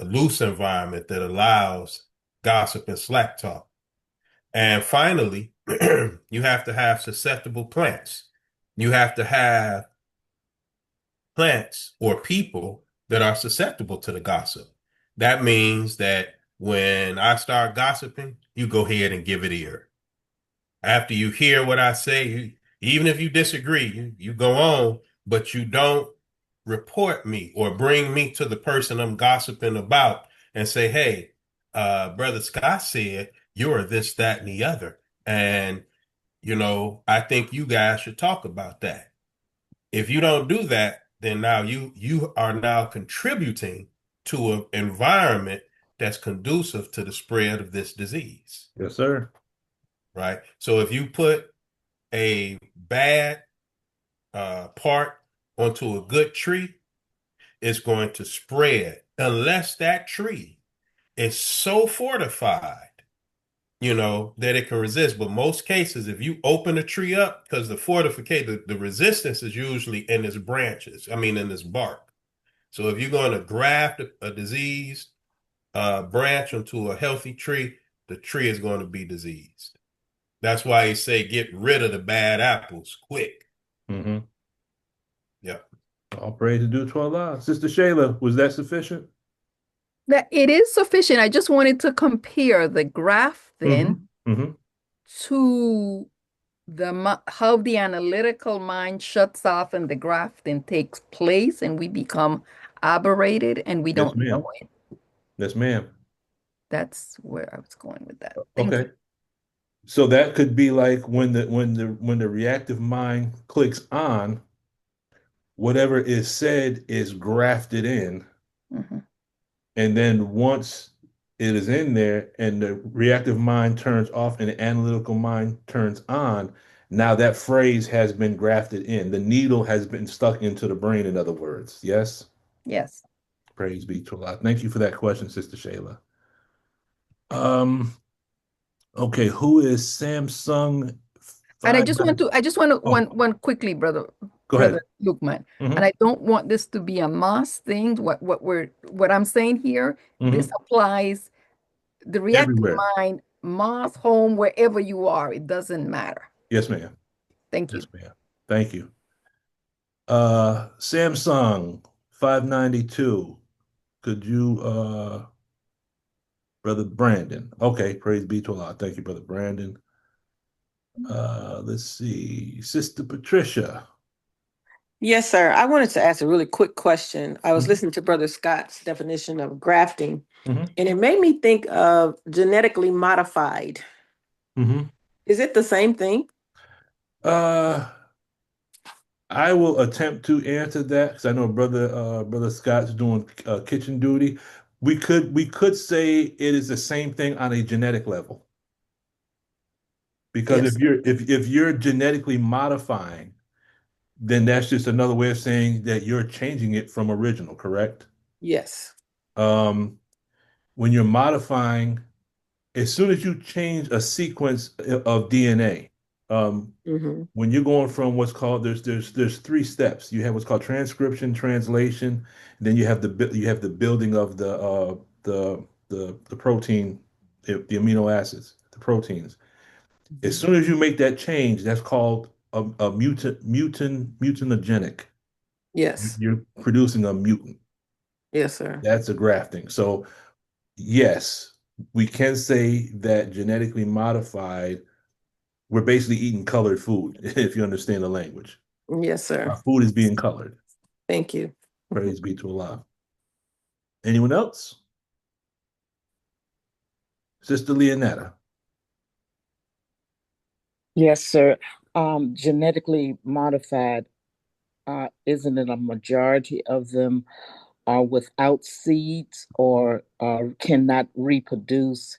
loose environment that allows gossip and slack talk. And finally, you have to have susceptible plants. You have to have plants or people that are susceptible to the gossip. That means that when I start gossiping, you go ahead and give it ear. After you hear what I say, even if you disagree, you go on, but you don't report me or bring me to the person I'm gossiping about and say, hey, Brother Scott said you're this, that, and the other. And, I think you guys should talk about that. If you don't do that, then now you are now contributing to an environment that's conducive to the spread of this disease. Yes, sir. Right? So if you put a bad part onto a good tree, it's going to spread unless that tree is so fortified, that it can resist. But most cases, if you open a tree up, because the fortification, the resistance is usually in its branches, in its bark. So if you're going to graft a diseased branch onto a healthy tree, the tree is going to be diseased. That's why you say get rid of the bad apples quick. Mm-hmm. Yep. All praise to do to Allah. Sister Shayla, was that sufficient? That it is sufficient. I just wanted to compare the grafting to how the analytical mind shuts off and the grafting takes place and we become aberrated and we don't know it. Yes, ma'am. That's where I was going with that. Okay. So that could be like when the reactive mind clicks on, whatever is said is grafted in. And then once it is in there and the reactive mind turns off and the analytical mind turns on, now that phrase has been grafted in. The needle has been stuck into the brain, in other words. Yes? Yes. Praise be to Allah. Thank you for that question, Sister Shayla. Okay, who is Samsung? And I just want to one quickly, brother Lukman. And I don't want this to be a mass thing. What I'm saying here, this applies the reactive mind, mass, home, wherever you are, it doesn't matter. Yes, ma'am. Thank you. Yes, ma'am. Thank you. Samsung 592. Could you Brother Brandon? Okay, praise be to Allah. Thank you, Brother Brandon. Let's see, Sister Patricia. Yes, sir. I wanted to ask a really quick question. I was listening to Brother Scott's definition of grafting, and it made me think of genetically modified. Is it the same thing? I will attempt to answer that because I know Brother Scott's doing kitchen duty. We could say it is the same thing on a genetic level. Because if you're genetically modifying, then that's just another way of saying that you're changing it from original, correct? Yes. When you're modifying, as soon as you change a sequence of DNA, when you're going from what's called there's 3 steps. You have what's called transcription, translation, then you have the building of the protein, the amino acids, the proteins. As soon as you make that change, that's called a mutagenic. Yes. You're producing a mutant. Yes, sir. That's a grafting. So yes, we can say that genetically modified, we're basically eating colored food, if you understand the language. Yes, sir. Our food is being colored. Thank you. Praise be to Allah. Anyone else? Sister Leonetta. Yes, sir. Genetically modified, isn't it a majority of them are without seeds or cannot reproduce,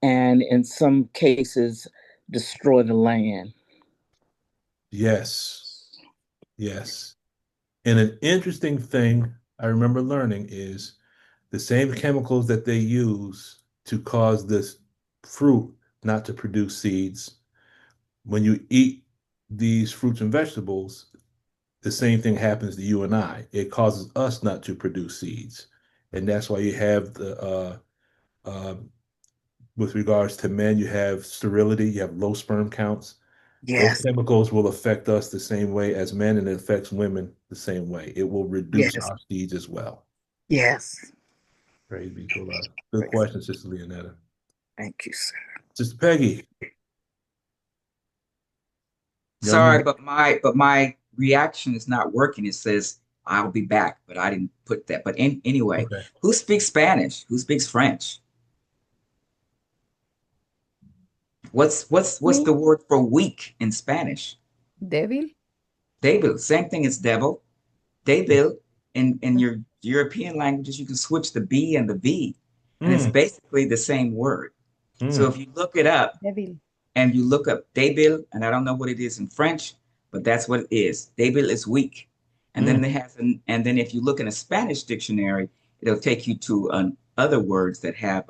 and in some cases destroy the land? Yes. Yes. And an interesting thing I remember learning is the same chemicals that they use to cause this fruit not to produce seeds. When you eat these fruits and vegetables, the same thing happens to you and I. It causes us not to produce seeds. And that's why you have the, with regards to men, you have sterility, you have low sperm counts. Yes. Those chemicals will affect us the same way as men, and it affects women the same way. It will reduce our seeds as well. Yes. Praise be to Allah. Good question, Sister Leonetta. Thank you, sir. Sister Peggy. Sorry, but my reaction is not working. It says I'll be back, but I didn't put that. But anyway, Okay. Who speaks Spanish? Who speaks French? What's the word for weak in Spanish? Devil. Devil. Same thing as devil. Devil. In your European languages, you can switch the B and the V, and it's basically the same word. So if you look it up, Devil. and you look up débil, and I don't know what it is in French, but that's what it is. Débil is weak. And then and then if you look in a Spanish dictionary, it'll take you to other words that have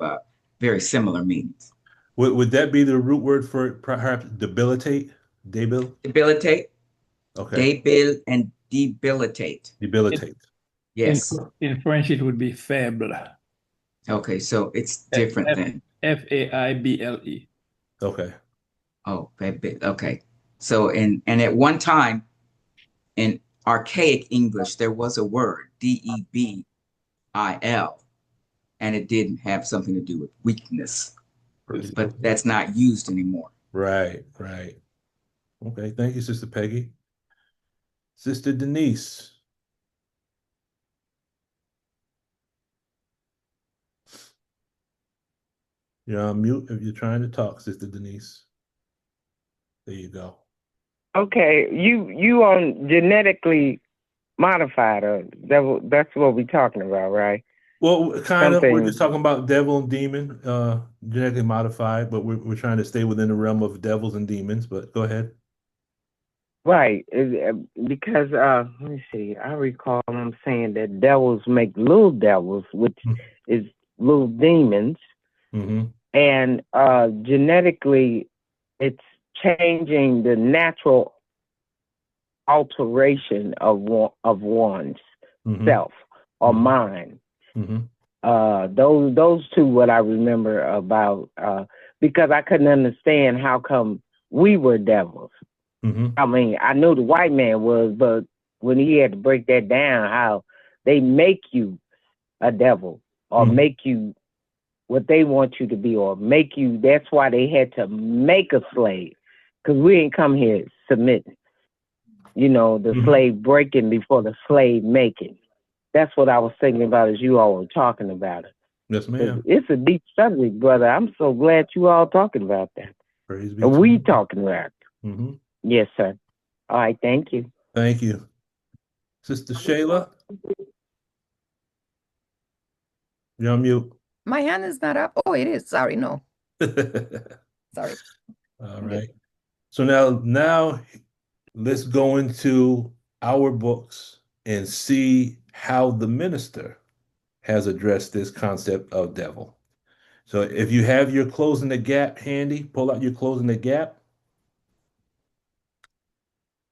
very similar meanings. Would that be the root word for perhaps debilitate? Débil? Debilitate. Okay. Débil and debilitate. Debilitate. Yes. In French, it would be faible. Okay, so it's different then. Faible. Okay. Oh, okay. So and at one time in archaic English, there was a word, Debil, and it didn't have something to do with weakness. But that's not used anymore. Right. Okay, thank you, Sister Peggy. Sister Denise. You're on mute if you're trying to talk, Sister Denise. There you go. Okay, you on genetically modified, that's what we're talking about, right? Well, kind of. We're just talking about devil and demon, genetically modified, but we're trying to stay within the realm of devils and demons. But go ahead. Right, because let me see. I recall them saying that devils make little devils, which is little demons, and genetically, it's changing the natural alteration of one's self or mind. Those two, what I remember about, because I couldn't understand how come we were devils. I mean, I knew the white man was, but when he had to break that down, how they make you a devil or make you what they want you to be, or make you, that's why they had to make a slave, because we ain't come here submitting. You know, the slave breaking before the slave making. That's what I was thinking about as you all were talking about it. Yes, ma'am. It's a deep subject, brother. I'm so glad you all talking about that. Praise be And to we God. talking about it. Yes, sir. All right, thank you. Thank you. Sister Shayla? You're on mute. My hand is not up. Oh, it is. Sorry, no. Sorry. All right. So now let's go into our books and see how the minister has addressed this concept of devil. So if you have your Closing the Gap handy, pull out your Closing the Gap.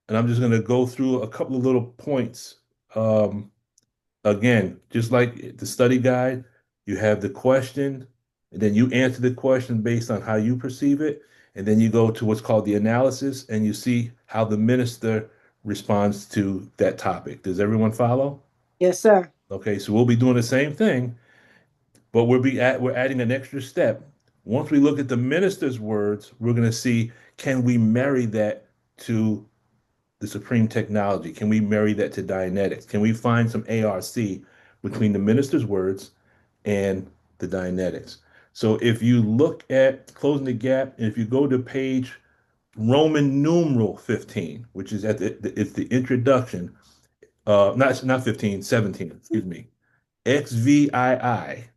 And I'm just going to go through a couple of little points. Again, just like the study guide, you have the question, and then you answer the question based on how you perceive it. And then you go to what's called the analysis, and you see how the minister responds to that topic. Does everyone follow? Yes, sir. Okay, so we'll be doing the same thing, but we're adding an extra step. Once we look at the minister's words, we're going to see, can we marry that to the supreme technology? Can we marry that to Dianetics? Can we find some ARC between the minister's words and the Dianetics? So if you look at Closing the Gap, and if you go to page Roman numeral 15, which is it's the introduction, not 15, 17, excuse me, XVII,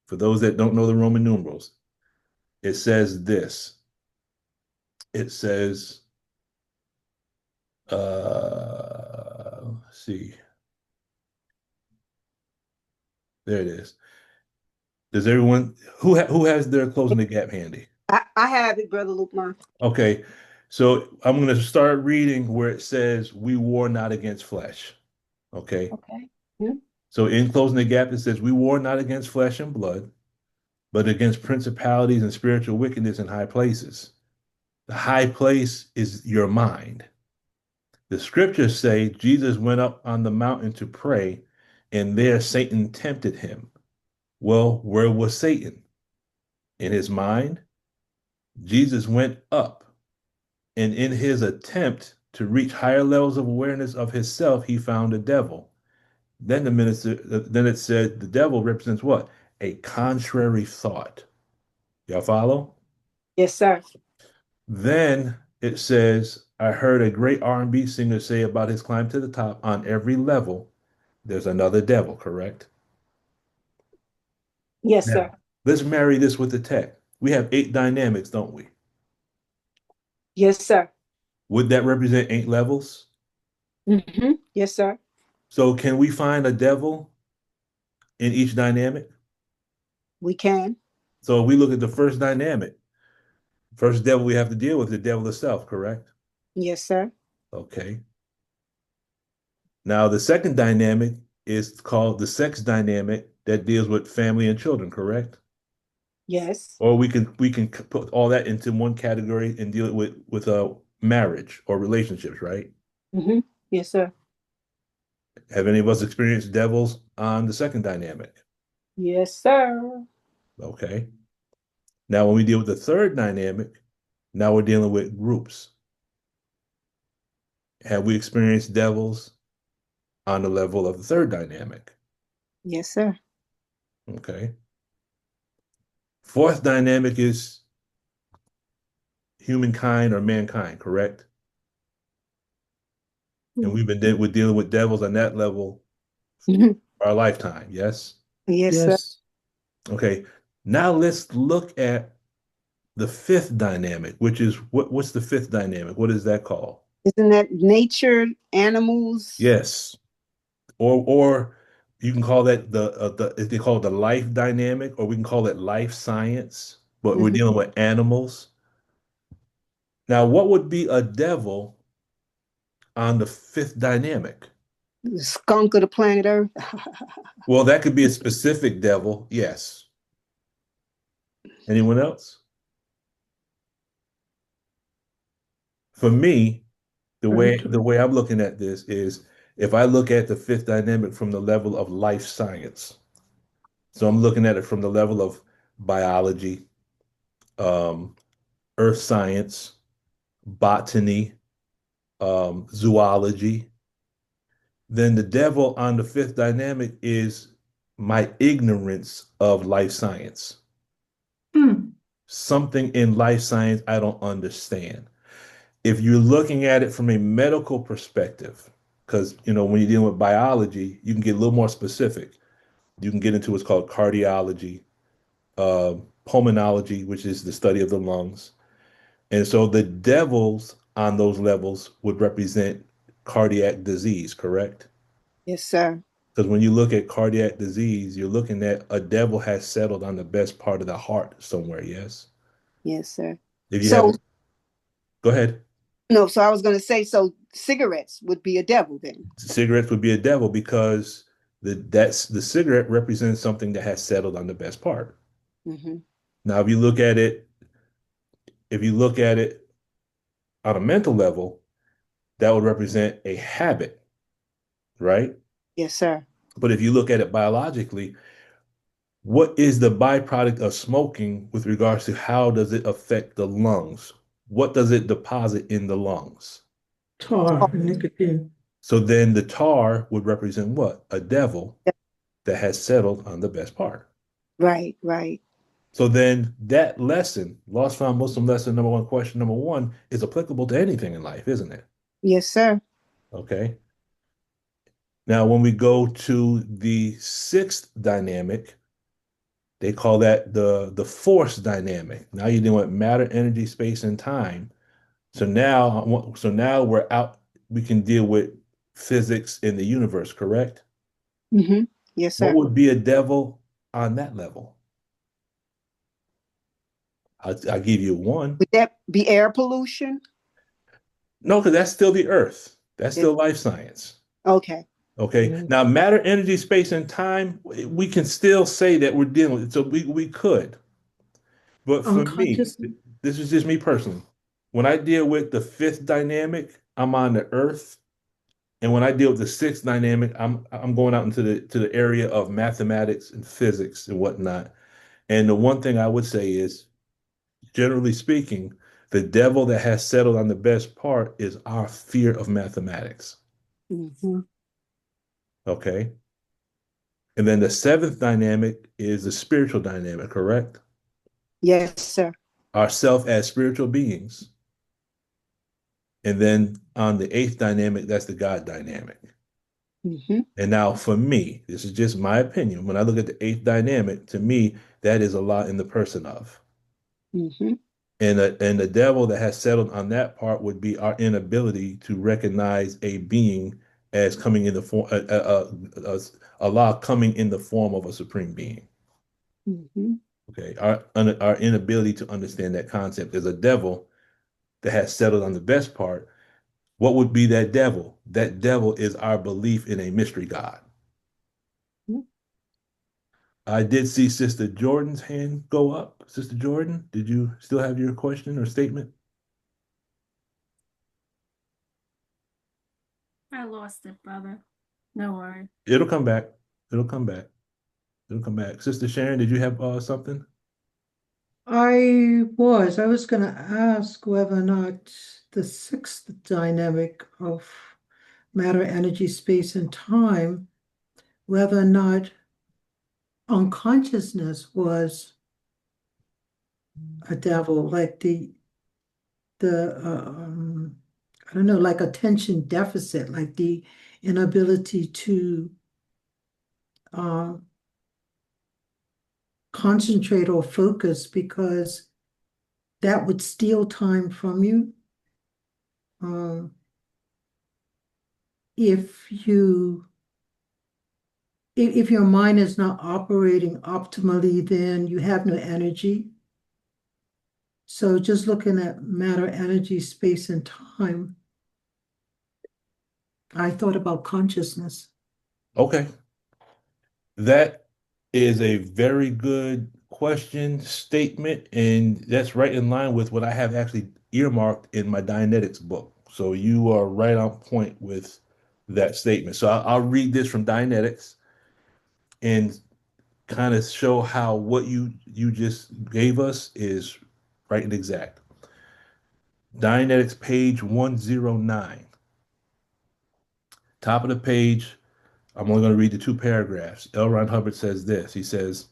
for those that don't know the Roman numerals, it says this. It says, let's see. There it is. Does everyone, who has their Closing the Gap handy? I have it, Brother Lukman. Okay, so I'm going to start reading where it says, we war not against flesh. Okay. So in Closing the Gap, it says, we war not against flesh and blood, but against principalities and spiritual wickedness in high places. The high place is your mind. The scriptures say Jesus went up on the mountain to pray, and there Satan tempted him. Well, where was Satan? In his mind, Jesus went up, and in his attempt to reach higher levels of awareness of himself, he found a devil. Then it said the devil represents what? A contrary thought. Y'all follow? Yes, sir. Then it says, I heard a great R&B singer say about his climb to the top, on every level, there's another devil, correct? Yes, Now, sir. let's marry this with the tech. We have 8 dynamics, don't we? Yes, sir. Would that represent 8 levels? Mm-hmm. Yes, sir. So can we find a devil in each dynamic? We can. So if we look at the first dynamic, first devil we have to deal with, the devil itself, correct? Yes, sir. Okay. Now the second dynamic is called the sex dynamic that deals with family and children, correct? Yes. Or we can put all that into one category and deal it with marriage or relationships, right? Mm-hmm. Yes, sir. Have any of us experienced devils on the second dynamic? Yes, sir. Okay. Now, when we deal with the third dynamic, now we're dealing with groups. Have we experienced devils on the level of the third dynamic? Yes, sir. Okay. Fourth dynamic is humankind or mankind, correct? And we're dealing with devils on that level for our lifetime, yes? Yes, sir. Okay. Now let's look at the fifth dynamic, which is what's the fifth dynamic? What is that called? Isn't that nature, animals? Yes. Or you can call that they call it the life dynamic, or we can call it life science, but we're dealing with animals. Now, what would be a devil on the fifth dynamic? The skunk of the planet Earth. Well, that could be a specific devil, yes. Anyone else? For me, the way I'm looking at this is if I look at the fifth dynamic from the level of life science. So I'm looking at it from the level of biology, earth science, botany, zoology. Then the devil on the fifth dynamic is my ignorance of life science. Something in life science I don't understand. If you're looking at it from a medical perspective, because when you're dealing with biology, you can get a little more specific. You can get into what's called cardiology, pulmonology, which is the study of the lungs. And so the devils on those levels would represent cardiac disease, correct? Yes, sir. Because when you look at cardiac disease, you're looking at a devil has settled on the best part of the heart somewhere, yes? Yes, sir. If you have, go ahead. No, so I was going to say, so cigarettes would be a devil then. Cigarettes would be a devil because the cigarette represents something that has settled on the best part. Now, if you look at it on a mental level, that would represent a habit, right? Yes, sir. But if you look at it biologically, what is the byproduct of smoking with regards to how does it affect the lungs? What does it deposit in the lungs? Tar, nicotine. So then the tar would represent what? A devil that has settled on the best part. Right, right. So then that lesson, Lost Found Muslim lesson number 1, question number 1, is applicable to anything in life, isn't it? Yes, sir. Okay. Now, when we go to the sixth dynamic, they call that the force dynamic. Now you're dealing with matter, energy, space, and time. So now we're out. We can deal with physics in the universe, correct? Yes, sir. What would be a devil on that level? I'll give you one. Would that be air pollution? No, because that's still the earth. That's still life science. Okay. Okay. Now, matter, energy, space, and time, we can still say that we're dealing with it. So we could. But for me, this is just me personally. When I deal with the fifth dynamic, I'm on the earth. And when I deal with the sixth dynamic, I'm going out into the area of mathematics and physics and whatnot. And the one thing I would say is, generally speaking, the devil that has settled on the best part is our fear of mathematics. Mm-hmm. Okay. And then the seventh dynamic is the spiritual dynamic, correct? Yes, sir. Ourself as spiritual beings. And then on the eighth dynamic, that's the God dynamic. Mm-hmm. And now for me, this is just my opinion. When I look at the eighth dynamic, to me, that is a lot in the person of. Mm-hmm. And the devil that has settled on that part would be our inability to recognize a being as coming in the form, Allah coming in the form of a supreme being. Mm-hmm. Okay, our inability to understand that concept is a devil that has settled on the best part. What would be that devil? That devil is our belief in a mystery God. Mm-hmm. I did see Sister Jordan's hand go up. Sister Jordan, did you still have your question or statement? I lost it, brother. No worry. It'll come back. It'll come back. It'll come back. Sister Sharon, did you have something? I was going to ask whether or not the sixth dynamic of matter, energy, space, and time, whether or not unconsciousness was a devil, like the I don't know, like attention deficit, like the inability to concentrate or focus, because that would steal time from you. If your mind is not operating optimally, then you have no energy. So just looking at matter, energy, space, and time, I thought about consciousness. Okay. That is a very good question, statement, and that's right in line with what I have actually earmarked in my Dianetics book. So you are right on point with that statement. So I'll read this from Dianetics and kind of show how what you just gave us is right and exact. Dianetics page 109. Top of the page, I'm only going to read the two paragraphs. L. Ron Hubbard says this. He says,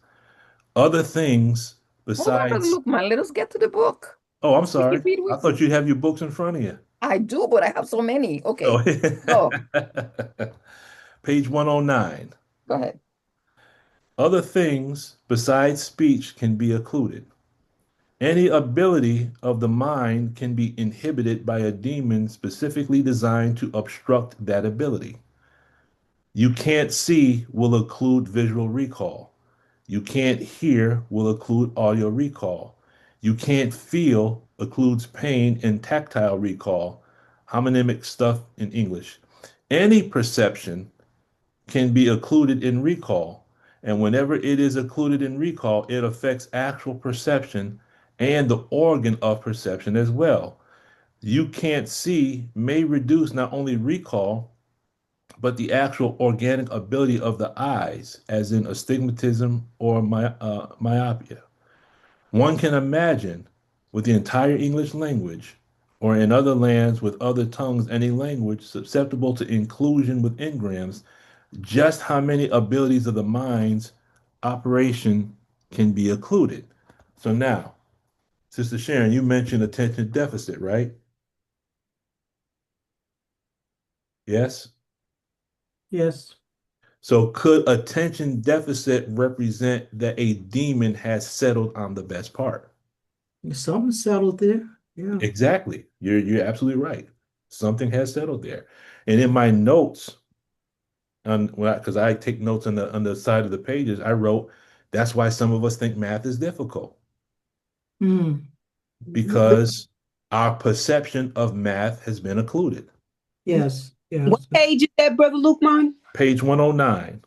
other things besides. Look, man, let us get to the book. Oh, I'm sorry. I thought you'd have your books in front of you. I do, but I have so many. Okay. Oh. Page 109. Go ahead. Other things besides speech can be occluded. Any ability of the mind can be inhibited by a demon specifically designed to obstruct that ability. You can't see will occlude visual recall. You can't hear will occlude audio recall. You can't feel occludes pain and tactile recall, homonymic stuff in English. Any perception can be occluded in recall. And whenever it is occluded in recall, it affects actual perception and the organ of perception as well. You can't see may reduce not only recall, but the actual organic ability of the eyes, as in astigmatism or myopia. One can imagine with the entire English language, or in other lands with other tongues, any language susceptible to inclusion with engrams, just how many abilities of the mind's operation can be occluded. So now, Sister Sharon, you mentioned attention deficit, right? Yes? Yes. So could attention deficit represent that a demon has settled on the best part? Something settled there. Yeah. Exactly. You're absolutely right. Something has settled there. And in my notes, because I take notes on the side of the pages, I wrote, that's why some of us think math is difficult. Because our perception of math has been occluded. Yes. Yes. What page is that, Brother Lukman? Page 109.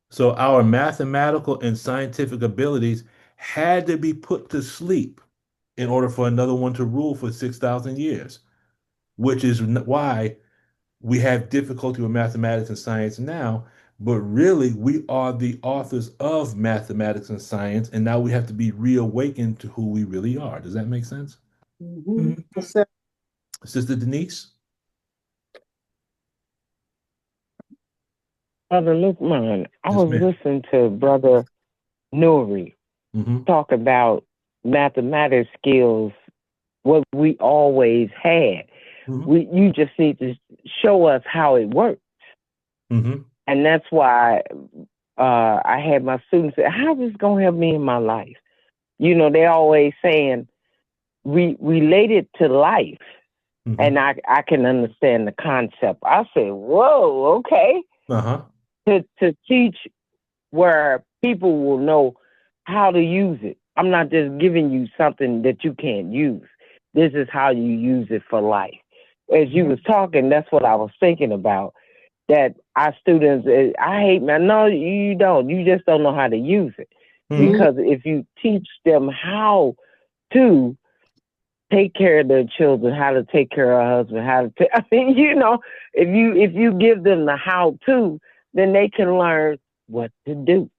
So our mathematical and scientific abilities had to be put to sleep in order for another one to rule for 6,000 years, which is why we have difficulty with mathematics and science now. But really, we are the authors of mathematics and science, and now we have to be reawakened to who we really are. Does that make sense? Yes, sir. Sister Denise? Brother Lukman, I Yes, was ma'am. listening to Brother Nuri Mm-hmm. talk about mathematics skills, what we always had. Mm-hmm. You just need to show us how it works. Mm-hmm. And that's why I had my students say, how is this going to help me in my life? You know, they always saying, relate it to life. Mm-hmm. And I can understand the concept. I said, whoa, okay. Uh-huh. To teach where people will know how to use it. I'm not just giving you something that you can't use. This is how you use it for life. As you was talking, that's what I was thinking about. That our students, I hate man. No, you don't. You just don't know how to use it. Because if you teach them how to take care of their children, how to take care of a husband, how to I mean, you know, if you give them the how to, then they can learn what to do.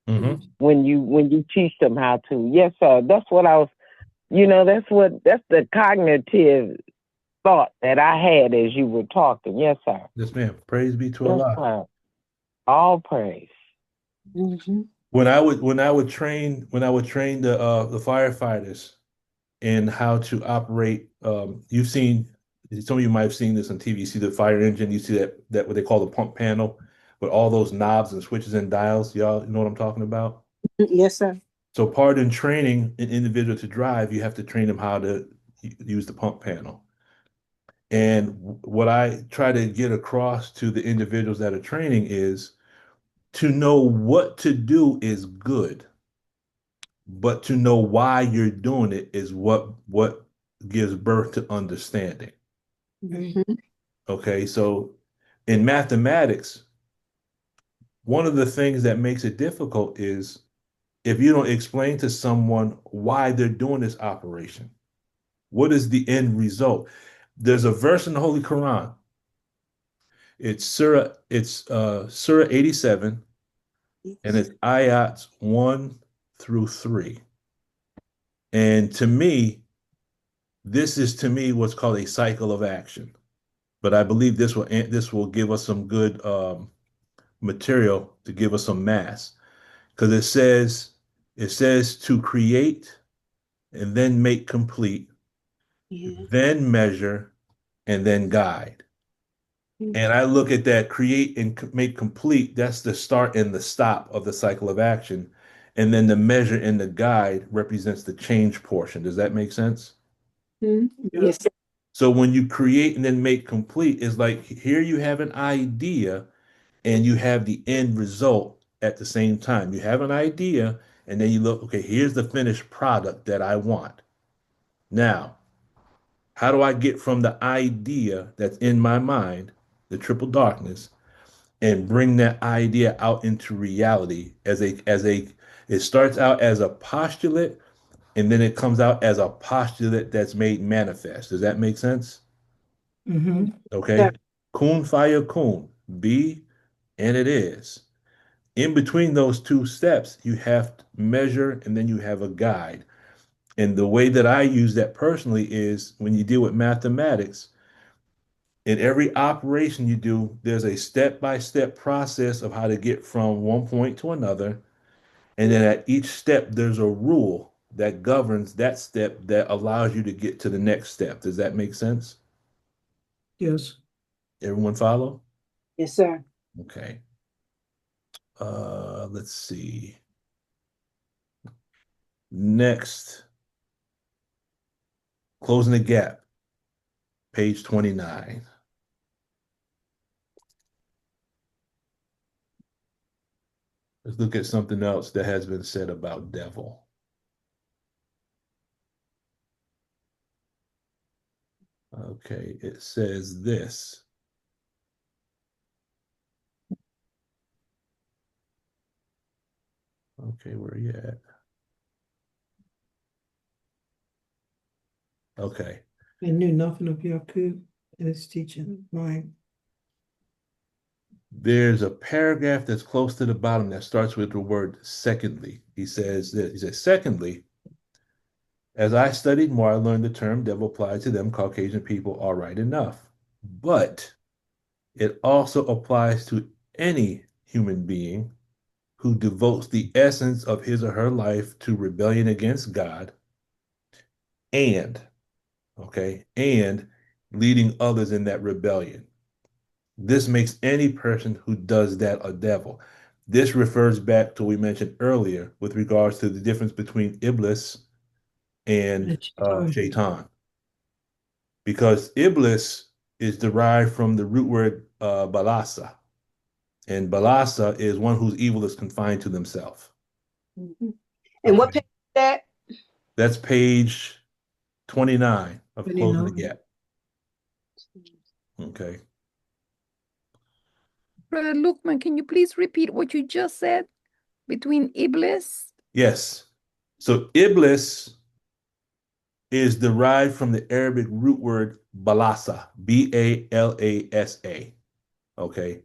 Mm-hmm. When you teach them how to. Yes, sir. That's what I was, that's the cognitive thought that I had as you were talking. Yes, sir. Yes, ma'am. Praise be to Yes, Allah. sir. All praise. When I would train the firefighters in how to operate, you've seen, some of you might have seen this on TV. You see the fire engine, you see that what they call the pump panel with all those knobs and switches and dials. Y'all know what I'm talking about? Yes, sir. So part in training an individual to drive, you have to train them how to use the pump panel. And what I try to get across to the individuals that are training is to know what to do is good, but to know why you're doing it is what gives birth to understanding. Okay, so in mathematics, one of the things that makes it difficult is if you don't explain to someone why they're doing this operation. What is the end result? There's a verse in the Holy Quran. It's Surah 87, and it's ayats 1 through 3. And to me, this is what's called a cycle of action. But I believe this will give us some good material to give us some mass, because it says to create and then make complete, then measure and then guide. And I look at that create and make complete, that's the start and the stop of the cycle of action. And then the measure and the guide represents the change portion. Does that make sense? Yes, sir. So when you create and then make complete, it's like here you have an idea and you have the end result at the same time. You have an idea and then you look, okay, here's the finished product that I want. Now, how do I get from the idea that's in my mind, the triple darkness, and bring that idea out into reality it starts out as a postulate and then it comes out as a postulate that's made manifest. Does that make sense? Okay. Yeah. Kun fayakun, be and it is. In between those two steps, you have to measure and then you have a guide. And the way that I use that personally is when you deal with mathematics, in every operation you do, there's a step-by-step process of how to get from one point to another. And then at each step, there's a rule that governs that step that allows you to get to the next step. Does that make sense? Yes. Everyone follow? Yes, sir. Okay. Let's see. Next, closing the gap, page 29. Let's look at something else that has been said about devil. Okay, it says this. Okay, where are you at? Okay. I knew nothing of Yakub in his teaching. Right. There's a paragraph that's close to the bottom that starts with the word secondly. He says this. He says, secondly, as I studied more, I learned the term devil applied to them Caucasian people all right enough. But it also applies to any human being who devotes the essence of his or her life to rebellion against God and leading others in that rebellion. This makes any person who does that a devil. This refers back to what we mentioned earlier with regards to the difference between Iblis and Shaitan. Because Iblis is derived from the root word balasa. And balasa is one whose evil is confined to themselves. Mm-hmm. And what page is that? That's page 29 of Closing the Gap. Okay. Brother Lukman, can you please repeat what you just said between Iblis? Yes. So Iblis is derived from the Arabic root word balasa, B-A-L-A-S-A. Okay.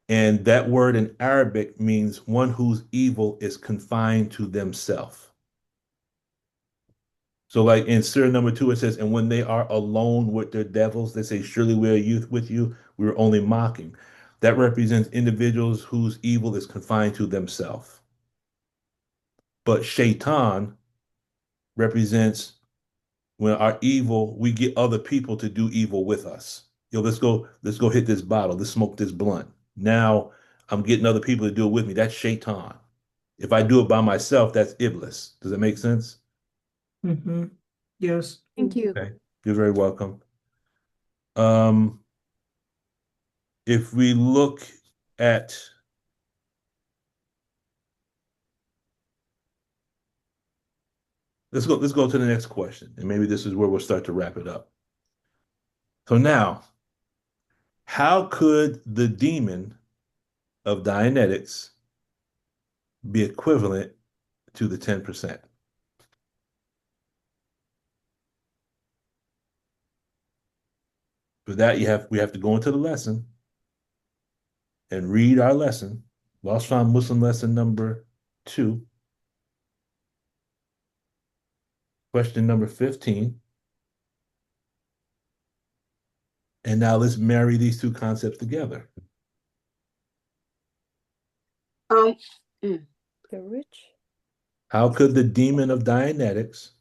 And that word in Arabic means one whose evil is confined to themselves. So like in Surah number 2, it says, and when they are alone with their devils, they say, surely we are youth with you. We are only mocking. That represents individuals whose evil is confined to themselves. But Shaitan represents when our evil, we get other people to do evil with us. Let's go hit this bottle. Let's smoke this blunt. Now I'm getting other people to do it with me. That's Shaitan. If I do it by myself, that's Iblis. Does that make sense? Mm-hmm. Yes. Thank you. Okay. You're very welcome. If we look at let's go to the next question, and maybe this is where we'll start to wrap it up. So now, how could the demon of Dianetics be equivalent to the 10%? For that, we have to go into the lesson and read our lesson, Lost Found Muslim lesson number 2, question number 15. And now let's marry these two concepts together. The rich. How could the demon of Dianetics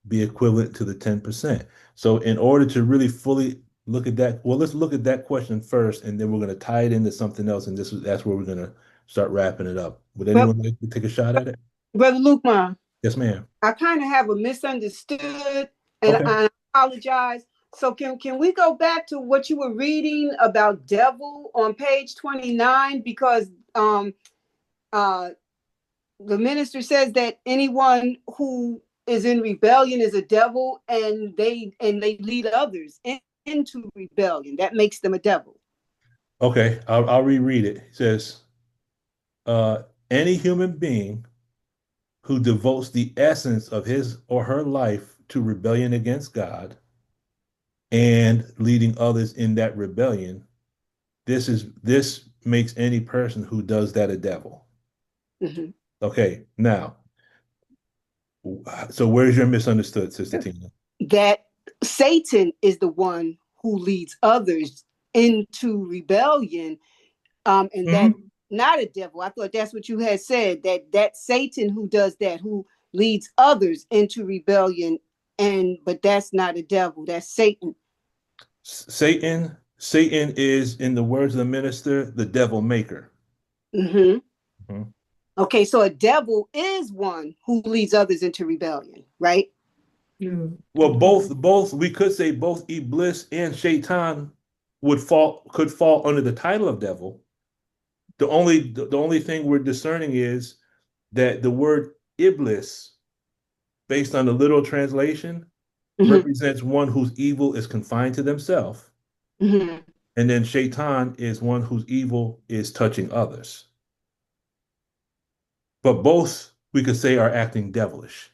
be equivalent to the 10%? So in order to really fully look at that, well, let's look at that question first, and then we're going to tie it into something else, and that's where we're going to start wrapping it up. Would anyone like to take a shot at it? Brother Lukman. Yes, ma'am. I kind of have a misunderstood, and I apologize. So can we go back to what you were reading about devil on page 29? Because the minister says that anyone who is in rebellion is a devil, and they lead others into rebellion. That makes them a devil. Okay, I'll reread it. It says, any human being who devotes the essence of his or her life to rebellion against God and leading others in that rebellion, this makes any person who does that a devil. Mm-hmm. Okay, now, so where's your misunderstood, Sister Tina? That Satan is the one who leads others into rebellion, and that not a devil. I thought that's what you had said, that Satan who does that, who leads others into rebellion, but that's not a devil. That's Satan. Satan is, in the words of the minister, the devil maker. Mm-hmm. Mm-hmm. Okay, so a devil is one who leads others into rebellion, right? Mm. Well, both we could say both Iblis and Shaitan could fall under the title of devil. The only thing we're discerning is that the word Iblis, based on the literal translation, represents one whose evil is confined to themselves. Mm-hmm. And then Shaitan is one whose evil is touching others. But both, we could say, are acting devilish.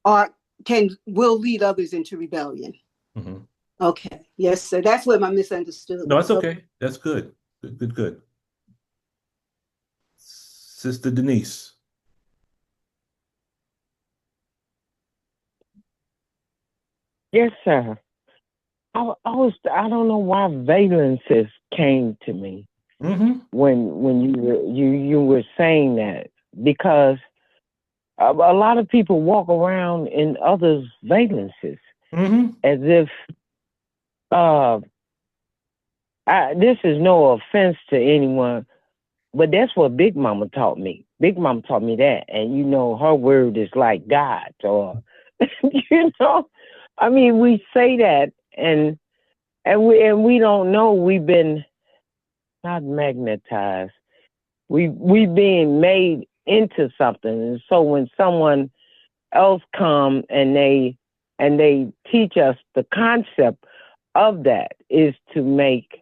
Are will lead others into rebellion. Mm-hmm. Okay. Yes, sir. That's what my misunderstood. No, it's okay. That's good. Good. Sister Denise. Yes, sir. I don't know why valences came to me when you were saying that, because a lot of people walk around in others' valences as if this is no offense to anyone, but that's what Big Mama taught me. Big Mama taught me that, and her word is like God, or I mean, we say that, and we don't know we've been not magnetized. We being made into something, and so when someone else come and they teach us the concept of that is to make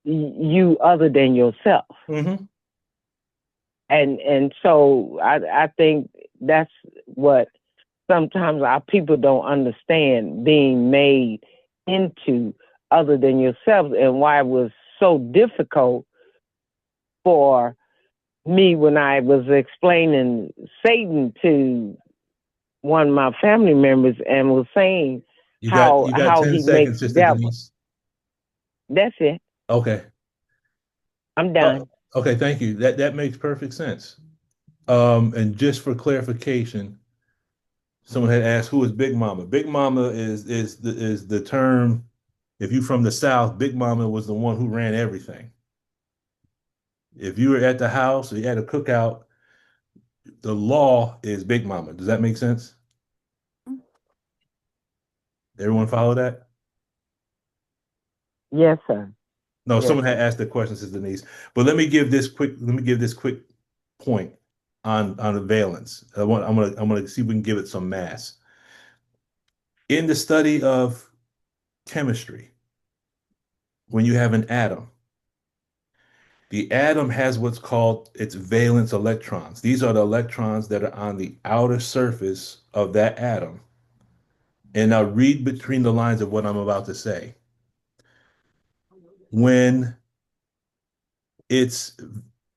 you other than yourself. And so I think that's what sometimes our people don't understand, being made into other than yourself, and why it was so difficult for me when I was explaining Satan to one of my family members and was saying you got 10 he seconds, makes Sister devils. Denise. That's it. Okay. I'm done. Okay, thank you. That makes perfect sense. And just for clarification, someone had asked, who is Big Mama? Big Mama is the term. If you're from the South, Big Mama was the one who ran everything. If you were at the house or you had a cookout, the law is Big Mama. Does that make sense? Everyone follow that? Yes, sir. No, Yes, someone had sir. asked the question, Sister Denise. But let me give this quick point on the valence. I'm gonna see if we can give it some mass. In the study of chemistry, when you have an atom, the atom has what's called its valence electrons. These are the electrons that are on the outer surface of that atom. And now read between the lines of what I'm about to say. When its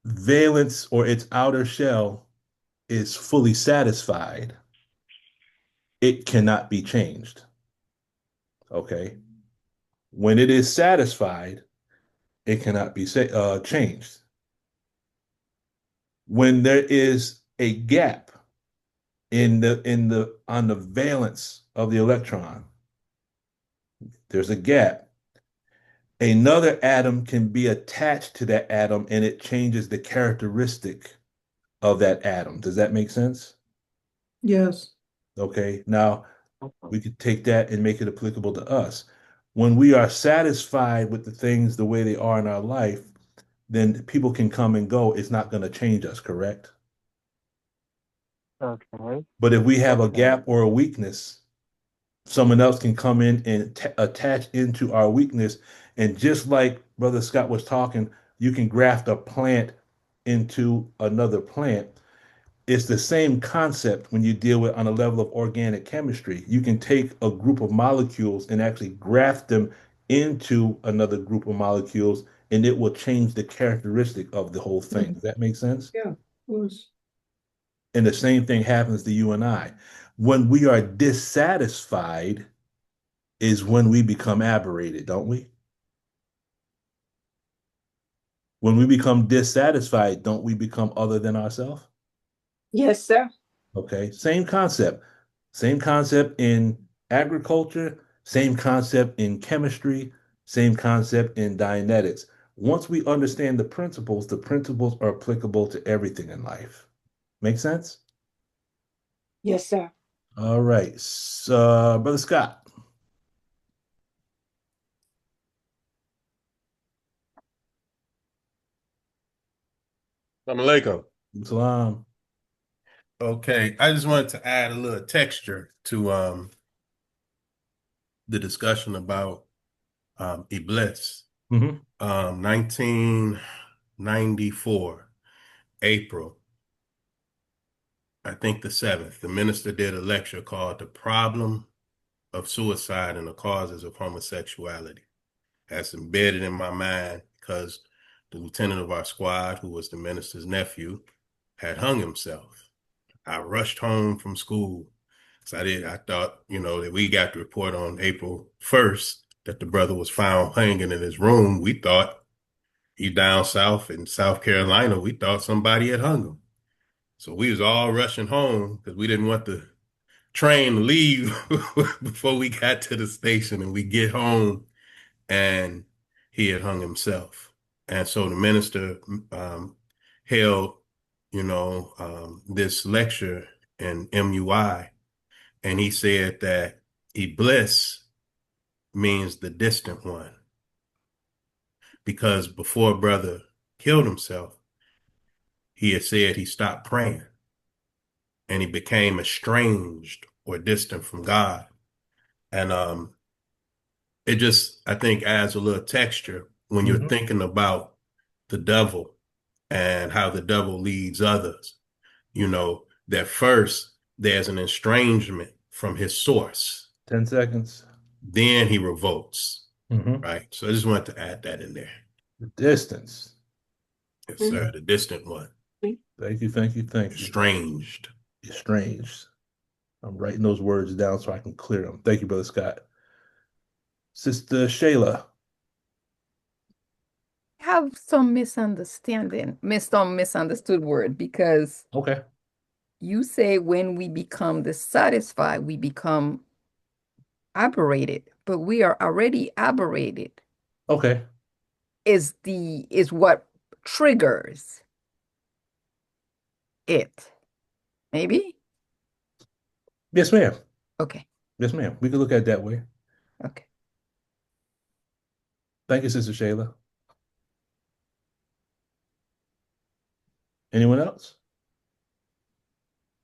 valence or its outer shell is fully satisfied, it cannot be changed. Okay. When it is satisfied, it cannot be changed. When there is a gap on the valence of the electron, there's a gap. Another atom can be attached to that atom and it changes the characteristic of that atom. Does that make sense? Yes. Okay. Now we could take that and make it applicable to us. When we are satisfied with the things the way they are in our life, then people can come and go. It's not going to change us, correct? Okay. But if we have a gap or a weakness, someone else can come in and attach into our weakness. And just like Brother Scott was talking, you can graft a plant into another plant. It's the same concept when you deal with on a level of organic chemistry. You can take a group of molecules and actually graft them into another group of molecules, and it will change the characteristic of the whole thing. Does that make sense? Yeah, of course. And the same thing happens to you and I. When we are dissatisfied is when we become aberrated, don't we? When we become dissatisfied, don't we become other than ourselves? Yes, sir. Okay, same concept. Same concept in agriculture, same concept in chemistry, same concept in Dianetics. Once we understand the principles are applicable to everything in life. Make sense? Yes, sir. All right. So, Brother Scott. Assalamu alaikum. Salam. Okay, I just wanted to add a little texture to the discussion about Iblis. 1994, April. I think the 7th, the minister did a lecture called The Problem of Suicide and the Causes of Homosexuality. That's embedded in my mind because the lieutenant of our squad, who was the minister's nephew, had hung himself. I rushed home from school. So I thought, that we got the report on April 1st that the brother was found hanging in his room. We thought he down south in South Carolina. We thought somebody had hung him. So we was all rushing home because we didn't want the train to leave before we got to the station, and we get home and he had hung himself. And so the minister held, this lecture in MUI, and he said that Iblis means the distant one. Because before brother killed himself, he had said he stopped praying and he became estranged or distant from God. And it just, I think, adds a little texture when you're thinking about the devil and how the devil leads others. That first there's an estrangement from his source. 10 seconds. Then he revolts. Right. So I just wanted to add that in there. The distance. Yes, sir. The distant one. Thank you. Estranged. I'm writing those words down so I can clear them. Thank you, Brother Scott. Sister Shayla. I have some misunderstood word, because okay, you say when we become dissatisfied, we become aberrated, but we are already aberrated. Okay. Is what triggers it. Maybe? Yes, ma'am. Okay. Yes, ma'am. We can look at it that way. Okay. Thank you, Sister Shayla. Anyone else?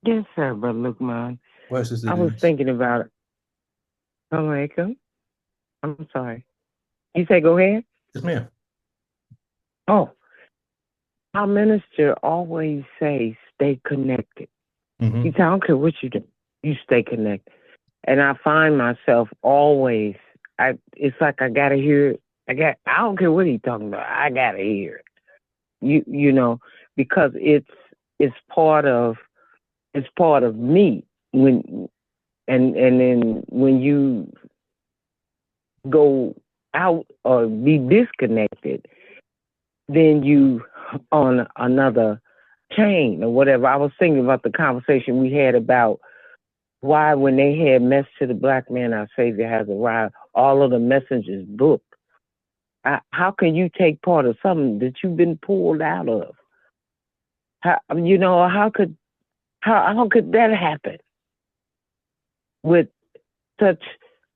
Yes, sir, Brother Lukman. Where's Sister I was Denise? thinking about it. Alaikum. I'm sorry. You say go ahead? Yes, ma'am. Oh, our minister always say stay connected. He said, I don't care what you do, you stay connected. And I find myself always, it's like I gotta hear it. I don't care what he's talking about, I gotta hear it. You know, because it's part of me. When and then when you go out or be disconnected, then you on another chain or whatever. I was thinking about the conversation we had about why when they had Message to the Black Man, Our Savior Has Arrived, all of the messengers booked. How can you take part of something that you've been pulled out of? How could that happen with such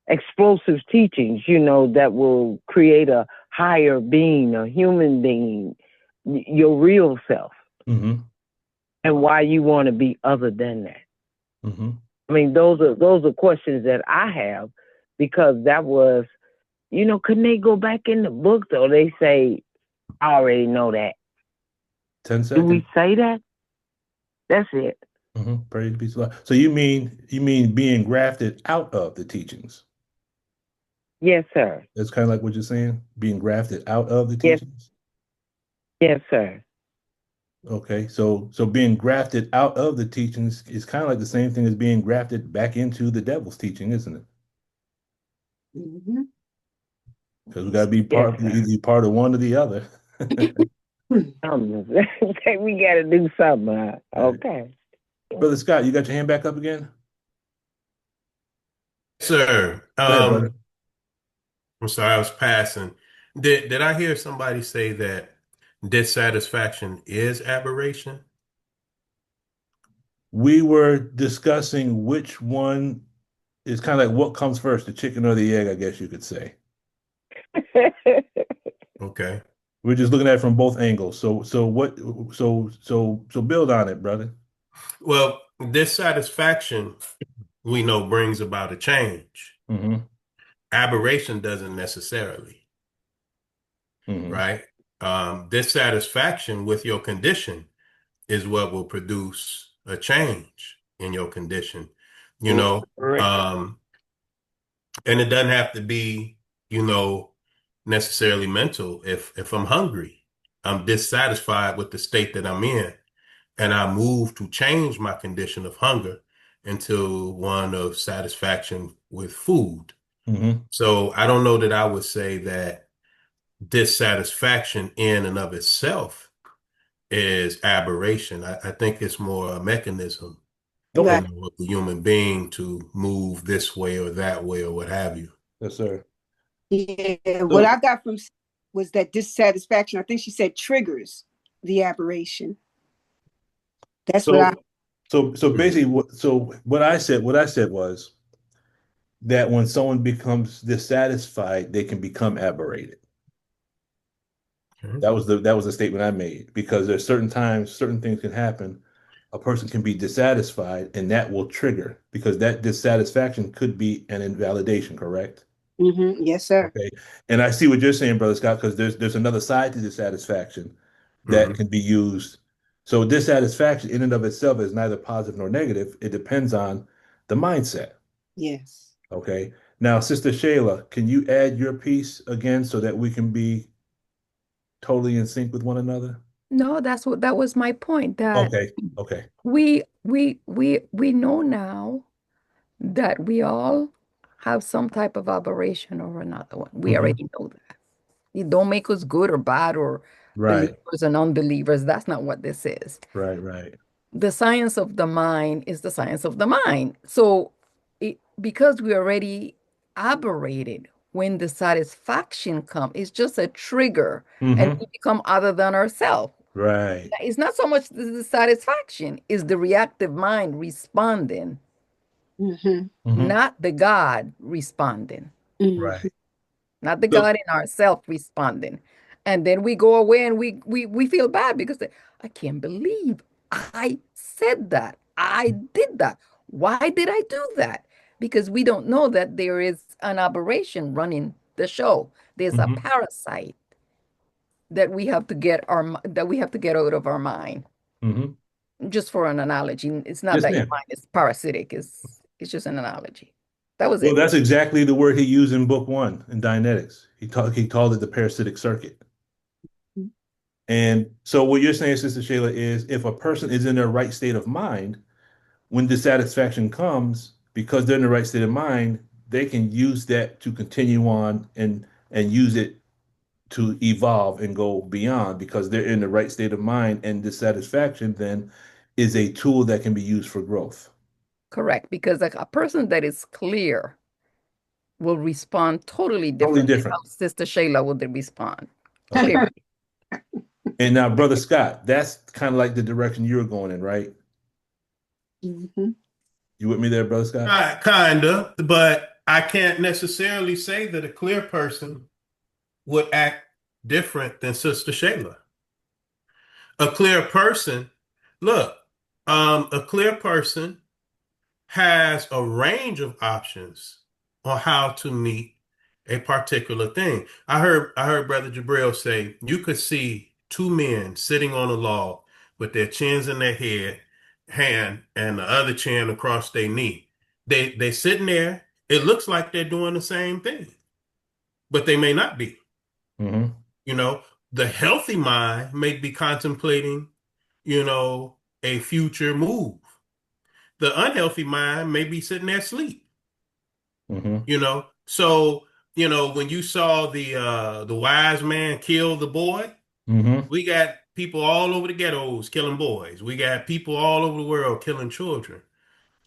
explosive teachings, that will create a higher being, a human being, your real self, and why you want to be other than that? I mean, those are questions that I have, because that was, couldn't they go back in the book though? They say, I already know that. 10 seconds. Do we say that? That's it. Praise be to God. So you mean being grafted out of the teachings? Yes, sir. That's kind of like what you're saying, being grafted out of the teachings? Yes, sir. Okay, so being grafted out of the teachings is kind of like the same thing as being grafted back into the devil's teaching, isn't it? Because we got to be either part of one or the other. We got to do something. Okay. Brother Scott, you got your hand back up again? Sir. Go ahead, brother. I'm sorry, I was passing. Did I hear somebody say that dissatisfaction is aberration? We were discussing which one is kind of like what comes first, the chicken or the egg, I guess you could say. Okay. We're just looking at it from both angles. So build on it, brother. Well, dissatisfaction, we know, brings about a change. Aberration doesn't necessarily, right? Dissatisfaction with your condition is what will produce a change in your condition, you know. And it doesn't have to be, you know, necessarily mental. If I'm hungry, I'm dissatisfied with the state that I'm in, and I move to change my condition of hunger into one of satisfaction with food. So I don't know that I would say that dissatisfaction in and of itself is aberration. I think it's more a mechanism of the human being to move this way or that way or what have you. Yes, sir. Yeah, what I got from was that dissatisfaction, I think she said, triggers the aberration. That's what I. So basically, what I said was that when someone becomes dissatisfied, they can become aberrated. That was the statement I made, because there's certain times, certain things can happen. A person can be dissatisfied, and that will trigger, because that dissatisfaction could be an invalidation, correct? Yes, sir. Okay. And I see what you're saying, Brother Scott, because there's another side to dissatisfaction that can be used. So dissatisfaction in and of itself is neither positive nor negative. It depends on the mindset. Yes. Okay. Now, Sister Shayla, can you add your piece again so that we can be totally in sync with one another? No, that was my point. That Okay. we know now that we all have some type of aberration or another one. We already know that. It don't make us good or bad or believers and unbelievers. That's not what this is. Right. The science of the mind is the science of the mind. So because we already aberrated, when the satisfaction comes, it's just a trigger and we become other than ourselves. Right. It's not so much the satisfaction, it's the reactive mind responding, not the God responding. Right. Not the God in ourselves responding. And then we go away and we feel bad because I can't believe I said that. I did that. Why did I do that? Because we don't know that there is an aberration running the show. There's a parasite that we have to get out of our mind. Just for an analogy. It's not that your mind is parasitic. It's just an analogy. That was it. Well, that's exactly the word he used in book 1 in Dianetics. He called it the parasitic circuit. And so what you're saying, Sister Shayla, is if a person is in their right state of mind, when dissatisfaction comes, because they're in the right state of mind, they can use that to continue on and use it to evolve and go beyond, because they're in the right state of mind, and dissatisfaction then is a tool that can be used for growth. Correct, because a person that is clear will respond totally different. How Sister Shayla would respond. Clear. And now, Brother Scott, that's kind of like the direction you're going in, right? You with me there, Brother Scott? Kind of, but I can't necessarily say that a clear person would act different than Sister Shayla. A clear person, a clear person has a range of options on how to meet a particular thing. I heard Brother Jabril say you could see two men sitting on a log with their chins in their hand and the other chin across their knee. They sitting there. It looks like they're doing the same thing, but they may not be. You know, the healthy mind may be contemplating, a future move. The unhealthy mind may be sitting there asleep. So, when you saw the wise man kill the boy, we got people all over the ghettos killing boys. We got people all over the world killing children.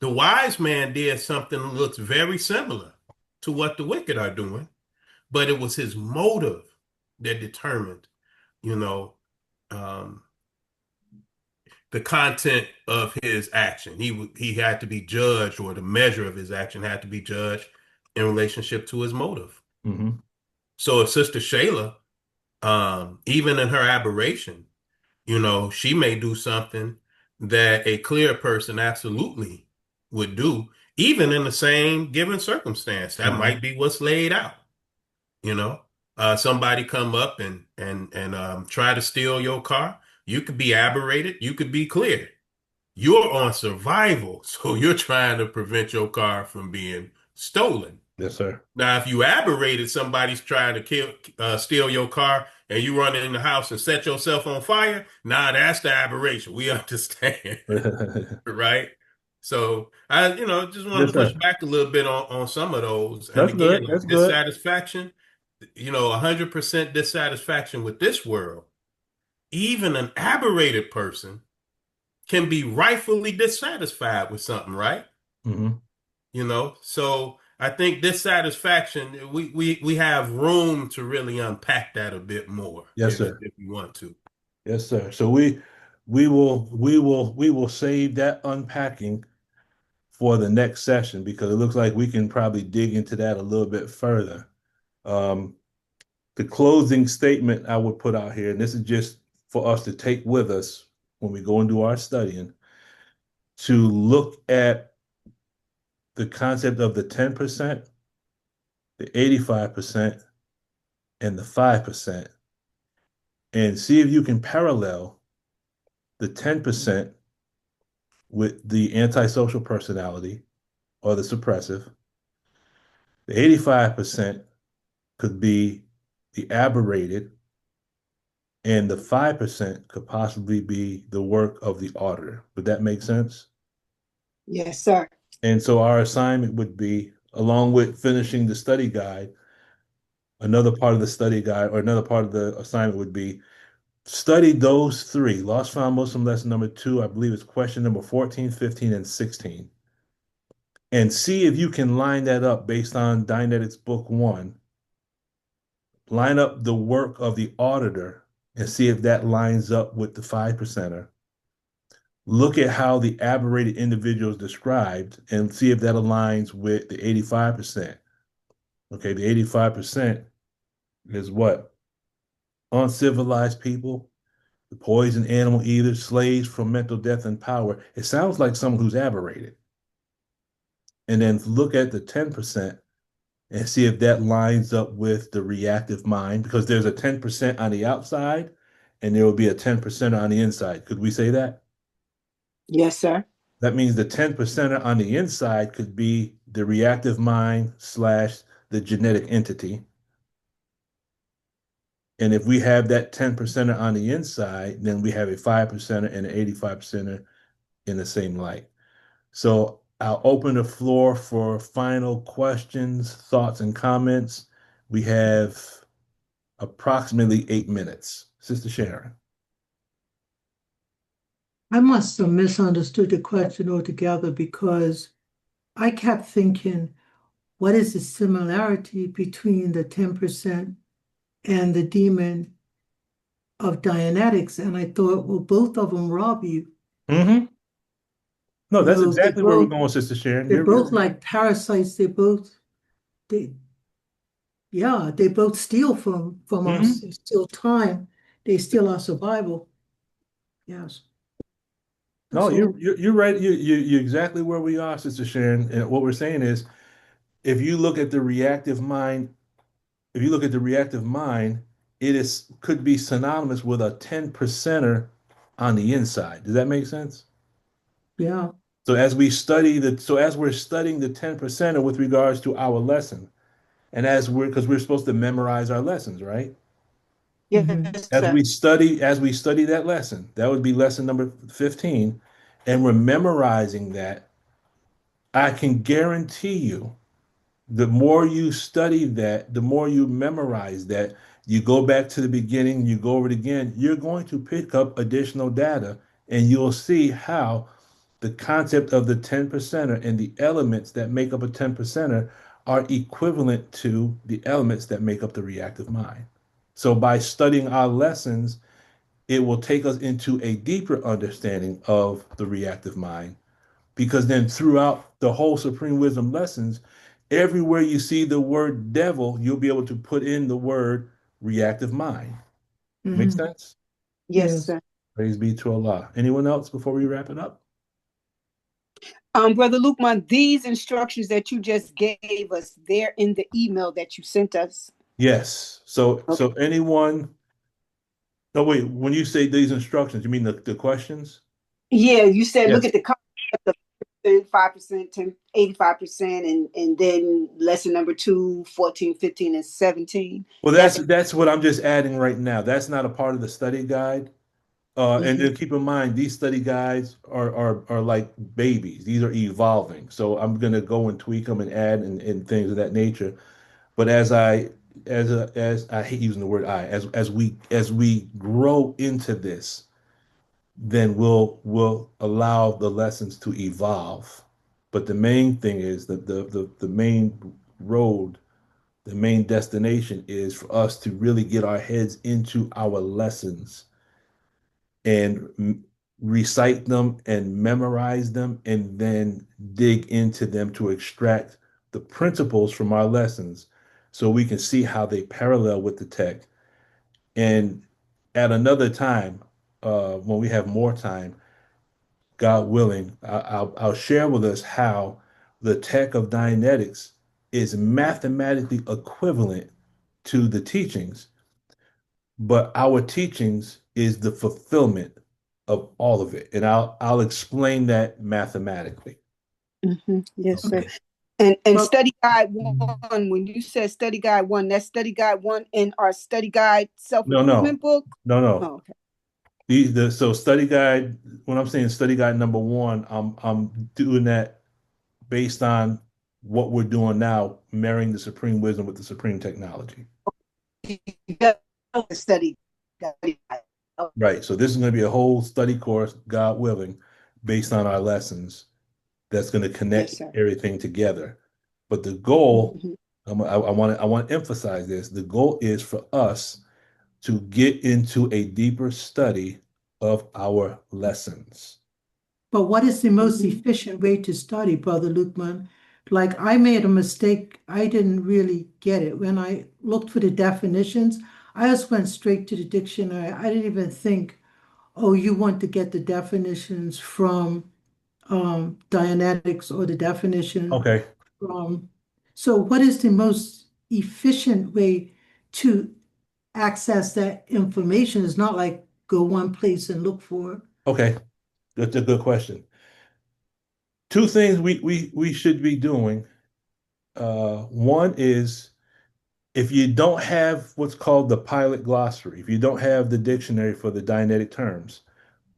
The wise man did something that looks very similar to what the wicked are doing, but it was his motive that determined, the content of his action. He had to be judged, or the measure of his action had to be judged in relationship to his motive. So if Sister Shayla, even in her aberration, she may do something that a clear person absolutely would do, even in the same given circumstance. That might be what's laid out. Somebody come up and try to steal your car. You could be aberrated. You could be clear. You're on survival, so you're trying to prevent your car from being stolen. Yes, sir. Now, if you aberrated, somebody's trying to steal your car, and you run in the house and set yourself on fire. Nah, that's the aberration. We understand, right? So I, just wanted Yes, to push sir. back a little bit on some of those. And That's again, good. That's good. dissatisfaction, 100% dissatisfaction with this world. Even an aberrated person can be rightfully dissatisfied with something, right? So I think dissatisfaction, we have room to really unpack that a bit more. Yes, sir. If you want to. Yes, sir. So we will save that unpacking for the next session, because it looks like we can probably dig into that a little bit further. The closing statement I would put out here, and this is just for us to take with us when we go and do our studying, to look at the concept of the 10%, the 85%, and the 5%, and see if you can parallel the 10% with the antisocial personality or the suppressive. The 85% could be the aberrated, and the 5% could possibly be the work of the auditor. Would that make sense? Yes, sir. And so our assignment would be, along with finishing the study guide, another part of the study guide or another part of the assignment would be study those three. Lost Found Muslim lesson number 2, I believe it's question number 14, 15, and 16. And see if you can line that up based on Dianetics Book 1. Line up the work of the auditor and see if that lines up with the 5%er. Look at how the aberrated individual is described and see if that aligns with the 85%. Okay, the 85% is what? Uncivilized people, the poison animal eaters, slaves from mental death and power. It sounds like someone who's aberrated. And then look at the 10% and see if that lines up with the reactive mind, because there's a 10% on the outside and there will be a 10% on the inside. Could we say that? Yes, sir. That means the 10% on the inside could be the reactive mind / the genetic entity. And if we have that 10% on the inside, then we have a 5% and an 85% in the same light. So I'll open the floor for final questions, thoughts, and comments. We have approximately 8 minutes. Sister Sharon. I must have misunderstood the question altogether, because I kept thinking, what is the similarity between the 10% and the demon of Dianetics? And I thought, well, both of them rob you. Mm-hmm. No, that's exactly where we're going, Sister Sharon. They're both like parasites. They both steal from us. They steal time. They steal our survival. Yes. No, you're right. You're exactly where we are, Sister Sharon. And what we're saying is, if you look at the reactive mind, it could be synonymous with a 10%er on the inside. Does that make sense? Yeah. So as we're studying the 10%er with regards to our lesson, and because we're supposed to memorize our lessons, right? Yes, As we study that lesson, that would be lesson number 15, and we're memorizing that, I can guarantee you, the more you study that, the more you memorize that, you go back to the beginning, you go over it again, you're going to pick up additional data, and you'll see how the concept of the 10%er and the elements that make up a 10%er are equivalent to the elements that make up the reactive mind. So by studying our lessons, it will take us into a deeper understanding of the reactive mind, because then throughout the whole Supreme Wisdom lessons, everywhere you see the word devil, you'll be able to put in the word reactive mind. Make sense? Yes, sir. Praise be to Allah. Anyone else before we wrap it up? Brother Lukman, these instructions that you just gave us, they're in the email that you sent us. Yes. So anyone. No, wait. When you say these instructions, you mean the questions? Yeah, you said Yes. look at the concept of 5%, 10, 85%, and then lesson number 2, 14, 15, and 17. Well, that's what I'm just adding right now. That's not a part of the study guide. And then keep in mind, these study guides are like babies. These are evolving. So I'm gonna go and tweak them and add and things of that nature. But as I hate using the word as we grow into this, then we'll allow the lessons to evolve. But the main thing is that the main road, the main destination is for us to really get our heads into our lessons and recite them and memorize them and then dig into them to extract the principles from our lessons so we can see how they parallel with the text. And at another time, when we have more time, God willing, I'll share with us how the tech of Dianetics is mathematically equivalent to the teachings, but our teachings is the fulfillment of all of it. And I'll explain that mathematically. Yes, sir. Okay. And study guide 1, when you said study guide 1, that's study guide 1 in our study guide self-improvement book? No. Oh, okay. So study guide, when I'm saying study guide number 1, I'm doing that based on what we're doing now, marrying the supreme wisdom with the supreme technology. Study guide. Right. So this is going to be a whole study course, God willing, based on our lessons. That's going to connect everything together. But the goal, I want to emphasize this. The goal is for us to get into a deeper study of our lessons. But what is the most efficient way to study, Brother Lukeman? Like I made a mistake. I didn't really get it. When I looked for the definitions, I just went straight to the dictionary. I didn't even think, oh, you want to get the definitions from Dianetics or the definition Okay. from. So what is the most efficient way to access that information? It's not like go one place and look for it. Okay. That's a good question. 2 things we should be doing. One is if you don't have what's called the pilot glossary, if you don't have the dictionary for the Dianetic terms,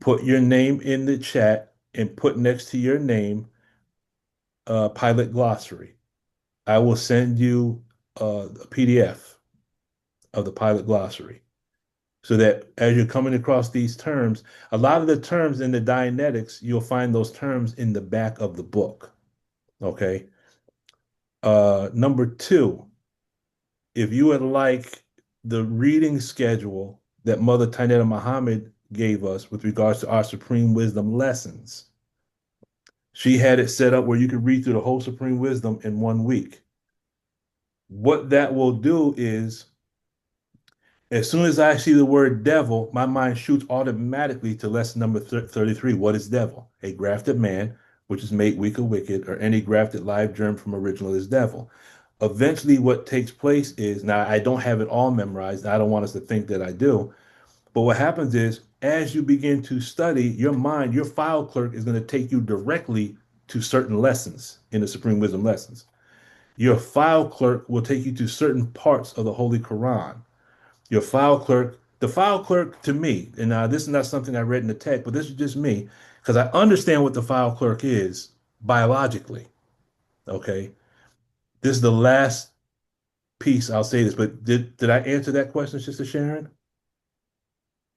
put your name in the chat and put next to your name pilot glossary. I will send you a PDF of the pilot glossary so that as you're coming across these terms, a lot of the terms in the Dianetics, you'll find those terms in the back of the book. Okay. Number 2, if you would like the reading schedule that Mother Tainetta Muhammad gave us with regards to our Supreme Wisdom lessons, she had it set up where you could read through the whole Supreme Wisdom in 1 week. What that will do is, as soon as I see the word devil, my mind shoots automatically to lesson number 33. What is devil? A grafted man, which is made weak or wicked, or any grafted live germ from original is devil. Eventually, what takes place is, now I don't have it all memorized. I don't want us to think that I do. But what happens is, as you begin to study, your mind, your file clerk is going to take you directly to certain lessons in the Supreme Wisdom lessons. Your file clerk will take you to certain parts of the Holy Quran. Your file clerk, the file clerk to me, and this is not something I read in the text, but this is just me, because I understand what the file clerk is biologically. Okay. This is the last piece I'll say this, but did I answer that question, Sister Sharon?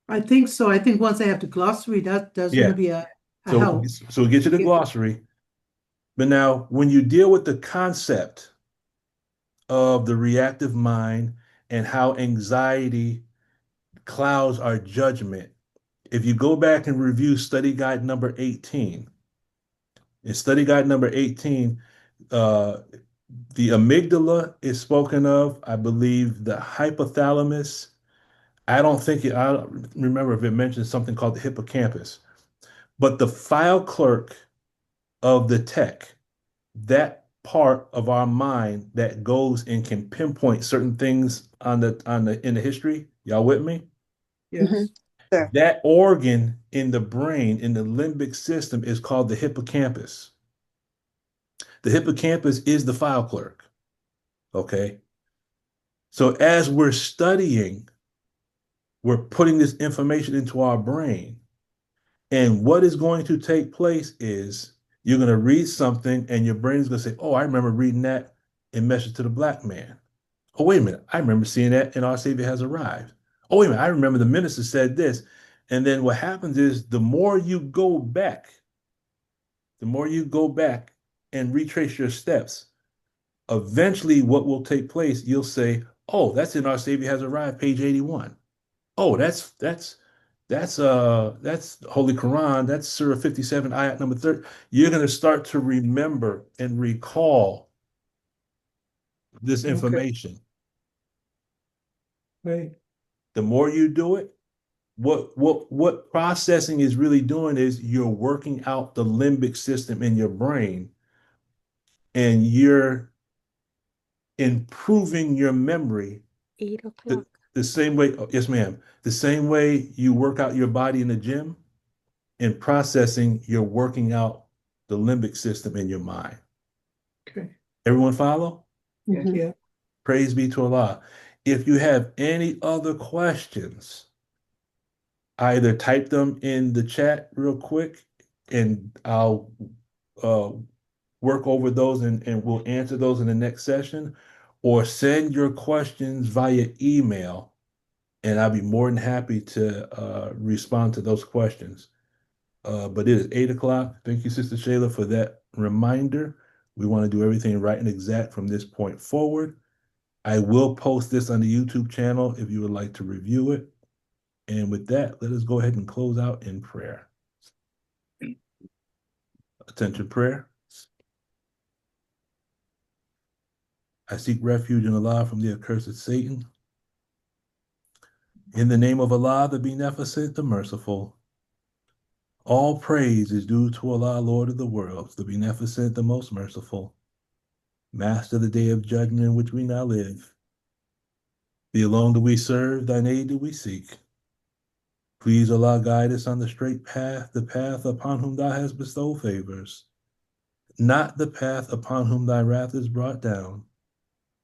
I think so. I think once I have the glossary, that's going to be a help. So we'll get you the glossary. But now, when you deal with the concept of the reactive mind and how anxiety clouds our judgment, if you go back and review study guide number 18, in study guide number 18, the amygdala is spoken of, I believe the hypothalamus. I don't remember if it mentions something called the hippocampus, but the file clerk of the tech, that part of our mind that goes and can pinpoint certain things in the history. Y'all with me? Yes. That organ in the brain, in the limbic system, is called the hippocampus. The hippocampus is the file clerk. Okay. So as we're studying, we're putting this information into our brain. And what is going to take place is you're going to read something and your brain is going to say, oh, I remember reading that in Message to the Black Man. Oh, wait a minute. I remember seeing that in Our Savior Has Arrived. Oh, wait a minute. I remember the minister said this. And then what happens is the more you go back and retrace your steps, eventually what will take place, you'll say, oh, that's in Our Savior Has Arrived, page 81. Oh, that's Holy Quran. That's Surah 57, ayat number 30. You're going to start to remember and recall this information. Right. The more you do it, what processing is really doing is you're working out the limbic system in your brain, and you're improving your memory. 8 o'clock. The same way, yes, ma'am. The same way you work out your body in the gym, in processing, you're working out the limbic system in your mind. Okay. Everyone follow? Yeah. Praise be to Allah. If you have any other questions, either type them in the chat real quick and I'll work over those and we'll answer those in the next session, or send your questions via email and I'll be more than happy to respond to those questions. But it is 8 o'clock. Thank you, Sister Shayla, for that reminder. We want to do everything right and exact from this point forward. I will post this on the YouTube channel if you would like to review it. And with that, let us go ahead and close out in prayer. Attention prayer. I seek refuge in Allah from the accursed Satan. In the name of Allah, the Beneficent, the Merciful. All praise is due to Allah, Lord of the worlds, the Beneficent, the Most Merciful, Master of the day of judgment in which we now live. Thee alone do we serve, thine aid do we seek. Please, Allah, guide us on the straight path, the path upon whom thou hast bestowed favors, not the path upon whom thy wrath is brought down,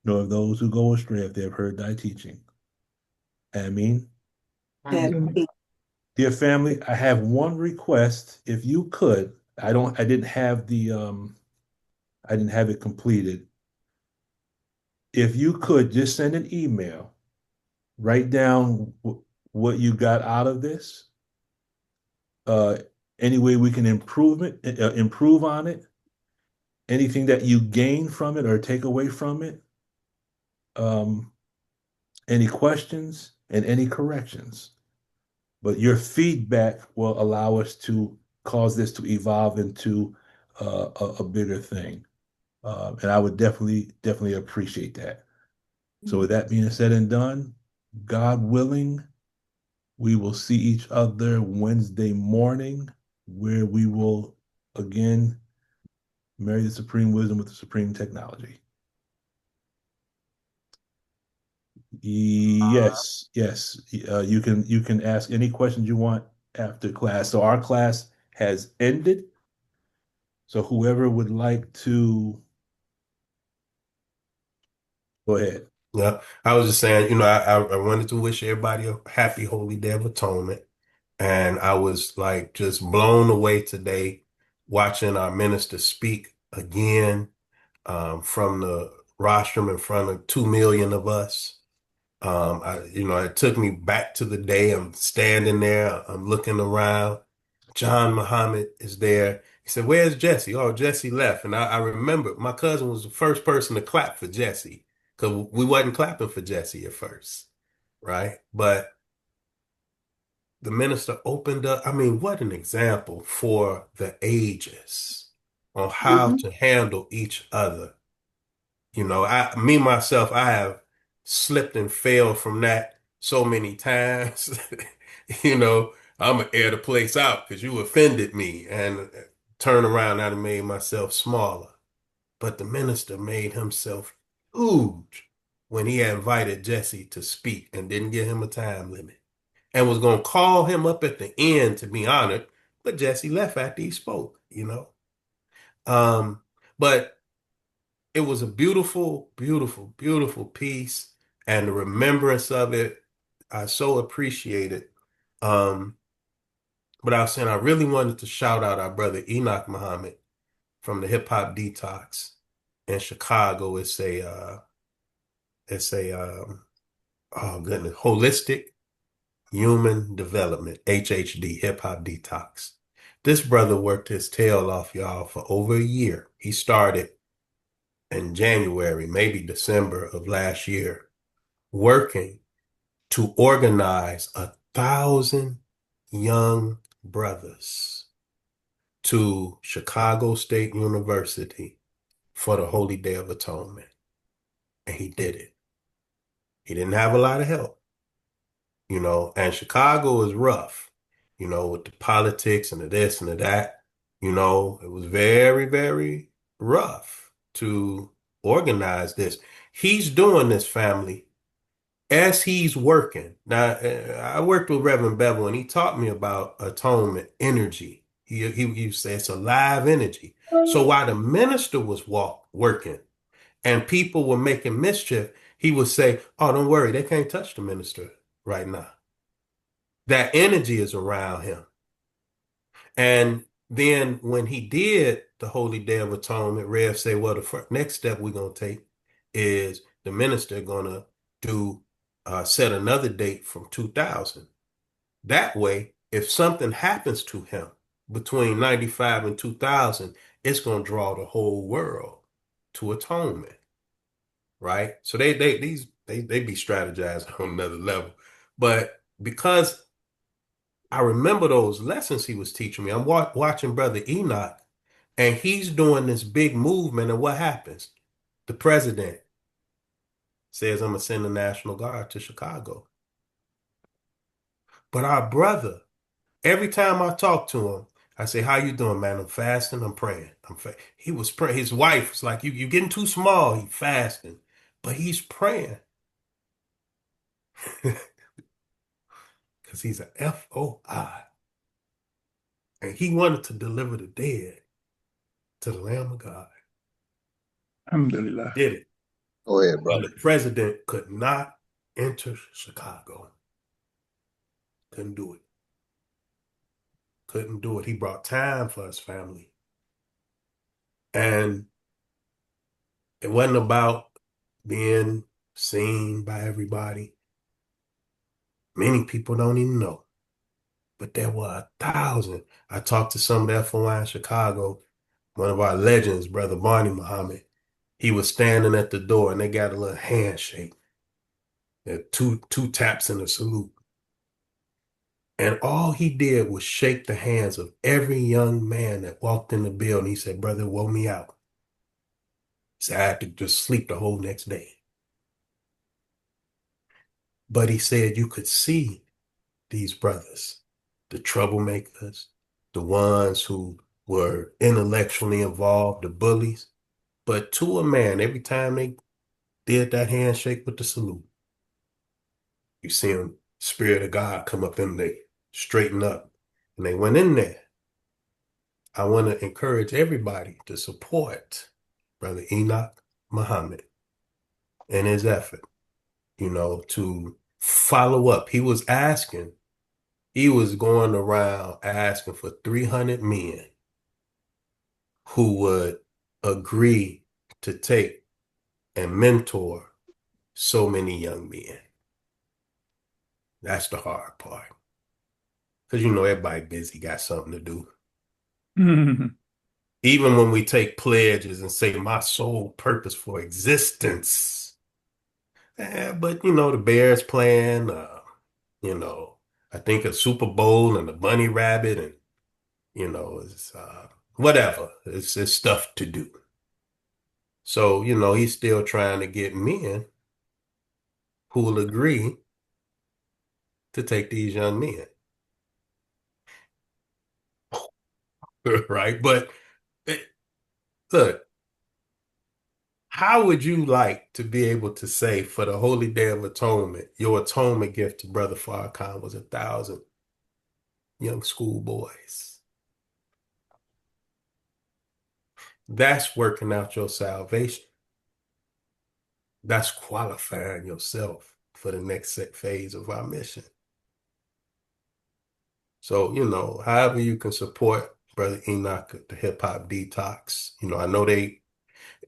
nor of those who go astray if they have heard thy teaching. Ameen. Ameen. Dear family, I have one request. If you could, I didn't have it completed. If you could just send an email, write down what you got out of this. Any way we can improve on it. Anything that you gain from it or take away from it. Any questions and any corrections. But your feedback will allow us to cause this to evolve into a bigger thing. And I would definitely appreciate that. So with that being said and done, God willing, we will see each other Wednesday morning, where we will again marry the supreme wisdom with the supreme technology. Yes. You can ask any questions you want after class. So our class has ended. So whoever would like to go ahead. Yeah, I was just saying, I wanted to wish everybody a happy Holy Day of Atonement. And I was like just blown away today watching our minister speak again from the rostrum in front of 2 million of us. It took me back to the day. I'm standing there, I'm looking around. John Muhammad is there. He said, "Where's Jesse?" Oh, Jesse left. And I remember my cousin was the first person to clap for Jesse, because we wasn't clapping for Jesse at first, right? But the minister opened up. I mean, what an example for the ages on how to handle each other. Myself, I have slipped and failed from that so many times. I'm gonna air the place out because you offended me, and turn around, I'd have made myself smaller. But the minister made himself huge when he invited Jesse to speak and didn't give him a time limit. and was going to call him up at the end to be honored, but Jesse left after he spoke, you know. But it was a beautiful, beautiful, beautiful piece, and the remembrance of it, I so appreciate it. But I was saying I really wanted to shout out our brother Enoch Muhammad from the Hip Hop Detox in Chicago. It's a oh goodness, Holistic Human Development, HHD, Hip Hop Detox. This brother worked his tail off, y'all, for over a year. He started in January, maybe December of last year, working to organize 1,000 young brothers to Chicago State University for the Holy Day of Atonement. And he did it. He didn't have a lot of help, you know, and Chicago is rough, you know, with the politics and the this and the that. You know, it was very, very rough to organize this. He's doing this, family, as he's working. Now, I worked with Reverend Bevel, and he taught me about atonement energy. He said it's a live energy. So while the minister was working and people were making mischief, he would say, oh, don't worry, they can't touch the minister right now. That energy is around him. And then when he did the Holy Day of Atonement, Rev said, well, the next step we're going to take is the minister going to do set another date from 2000. That way, if something happens to him between 95 and 2000, it's going to draw the whole world to atonement, right? So they be strategizing on another level. But because I remember those lessons he was teaching me, I'm watching Brother Enoch, and he's doing this big movement, and what happens? The president says, I'm going to send the National Guard to Chicago. But our brother, every time I talk to him, I say, how you doing, man? I'm fasting, I'm praying. He was praying. His wife was like, you're getting too small. He's fasting. But he's praying. Because he's an FOI. And he wanted to deliver the dead to the Lamb of God. Alhamdulillah. Did it. Go ahead, brother. The president could not enter Chicago. Couldn't do it. Couldn't do it. He brought time for his family. And it wasn't about being seen by everybody. Many people don't even know. But there were 1,000. I talked to some of the FOI in Chicago. One of our legends, Brother Barney Muhammad, he was standing at the door and they got a little handshake. Two taps and a salute. And all he did was shake the hands of every young man that walked in the building. He said, brother, woke me out. He said, I had to just sleep the whole next day. But he said you could see these brothers, the troublemakers, the ones who were intellectually involved, the bullies. But to a man, every time they did that handshake with the salute, you see them, Spirit of God come up in there, straighten up, and they went in there. I want to encourage everybody to support Brother Enoch Muhammad in his effort, you know, to follow up. He was going around asking for 300 men who would agree to take and mentor so many young men. That's the hard part. Because, you know, everybody busy, got something to do. Mm-hmm. Even when we take pledges and say, my sole purpose for existence. But, you know, the Bears playing, you know, I think a Super Bowl and a bunny rabbit and, you know, it's whatever. It's stuff to do. So, you know, he's still trying to get men who will agree to take these young men. Right? But look, how would you like to be able to say for the Holy Day of Atonement, your atonement gift to Brother Farrakhan was 1,000 young schoolboys? That's working out your salvation. That's qualifying yourself for the next phase of our mission. So, however you can support Brother Enoch, the Hip Hop Detox,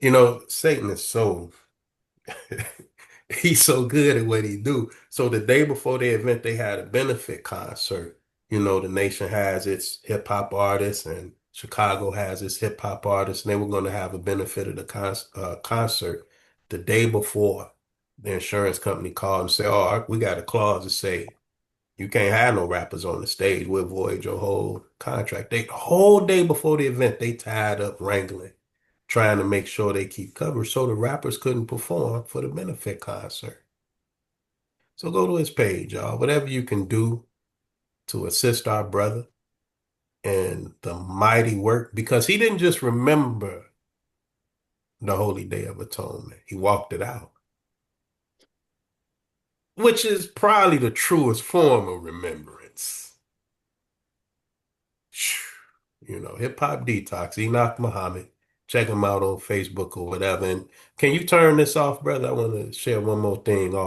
I know Satan is so, he's so good at what he do. So the day before the event, they had a benefit concert. The nation has its hip hop artists and Chicago has its hip hop artists, and they were going to have a benefit of the concert. The day before, the insurance company called and said, "Oh, we got a clause to say you can't have no rappers on the stage. We'll void your whole contract." The whole day before the event, they tied up wrangling, trying to make sure they keep coverage so the rappers couldn't perform for the benefit concert. So go to his page, y'all. Whatever you can do to assist our brother in the mighty work, because he didn't just remember the Holy Day of Atonement. He walked it out, which is probably the truest form of remembrance. Hip Hop Detox, Enoch Muhammad. Check him out on Facebook or whatever. And can you turn this off, brother? I want to share one more thing off.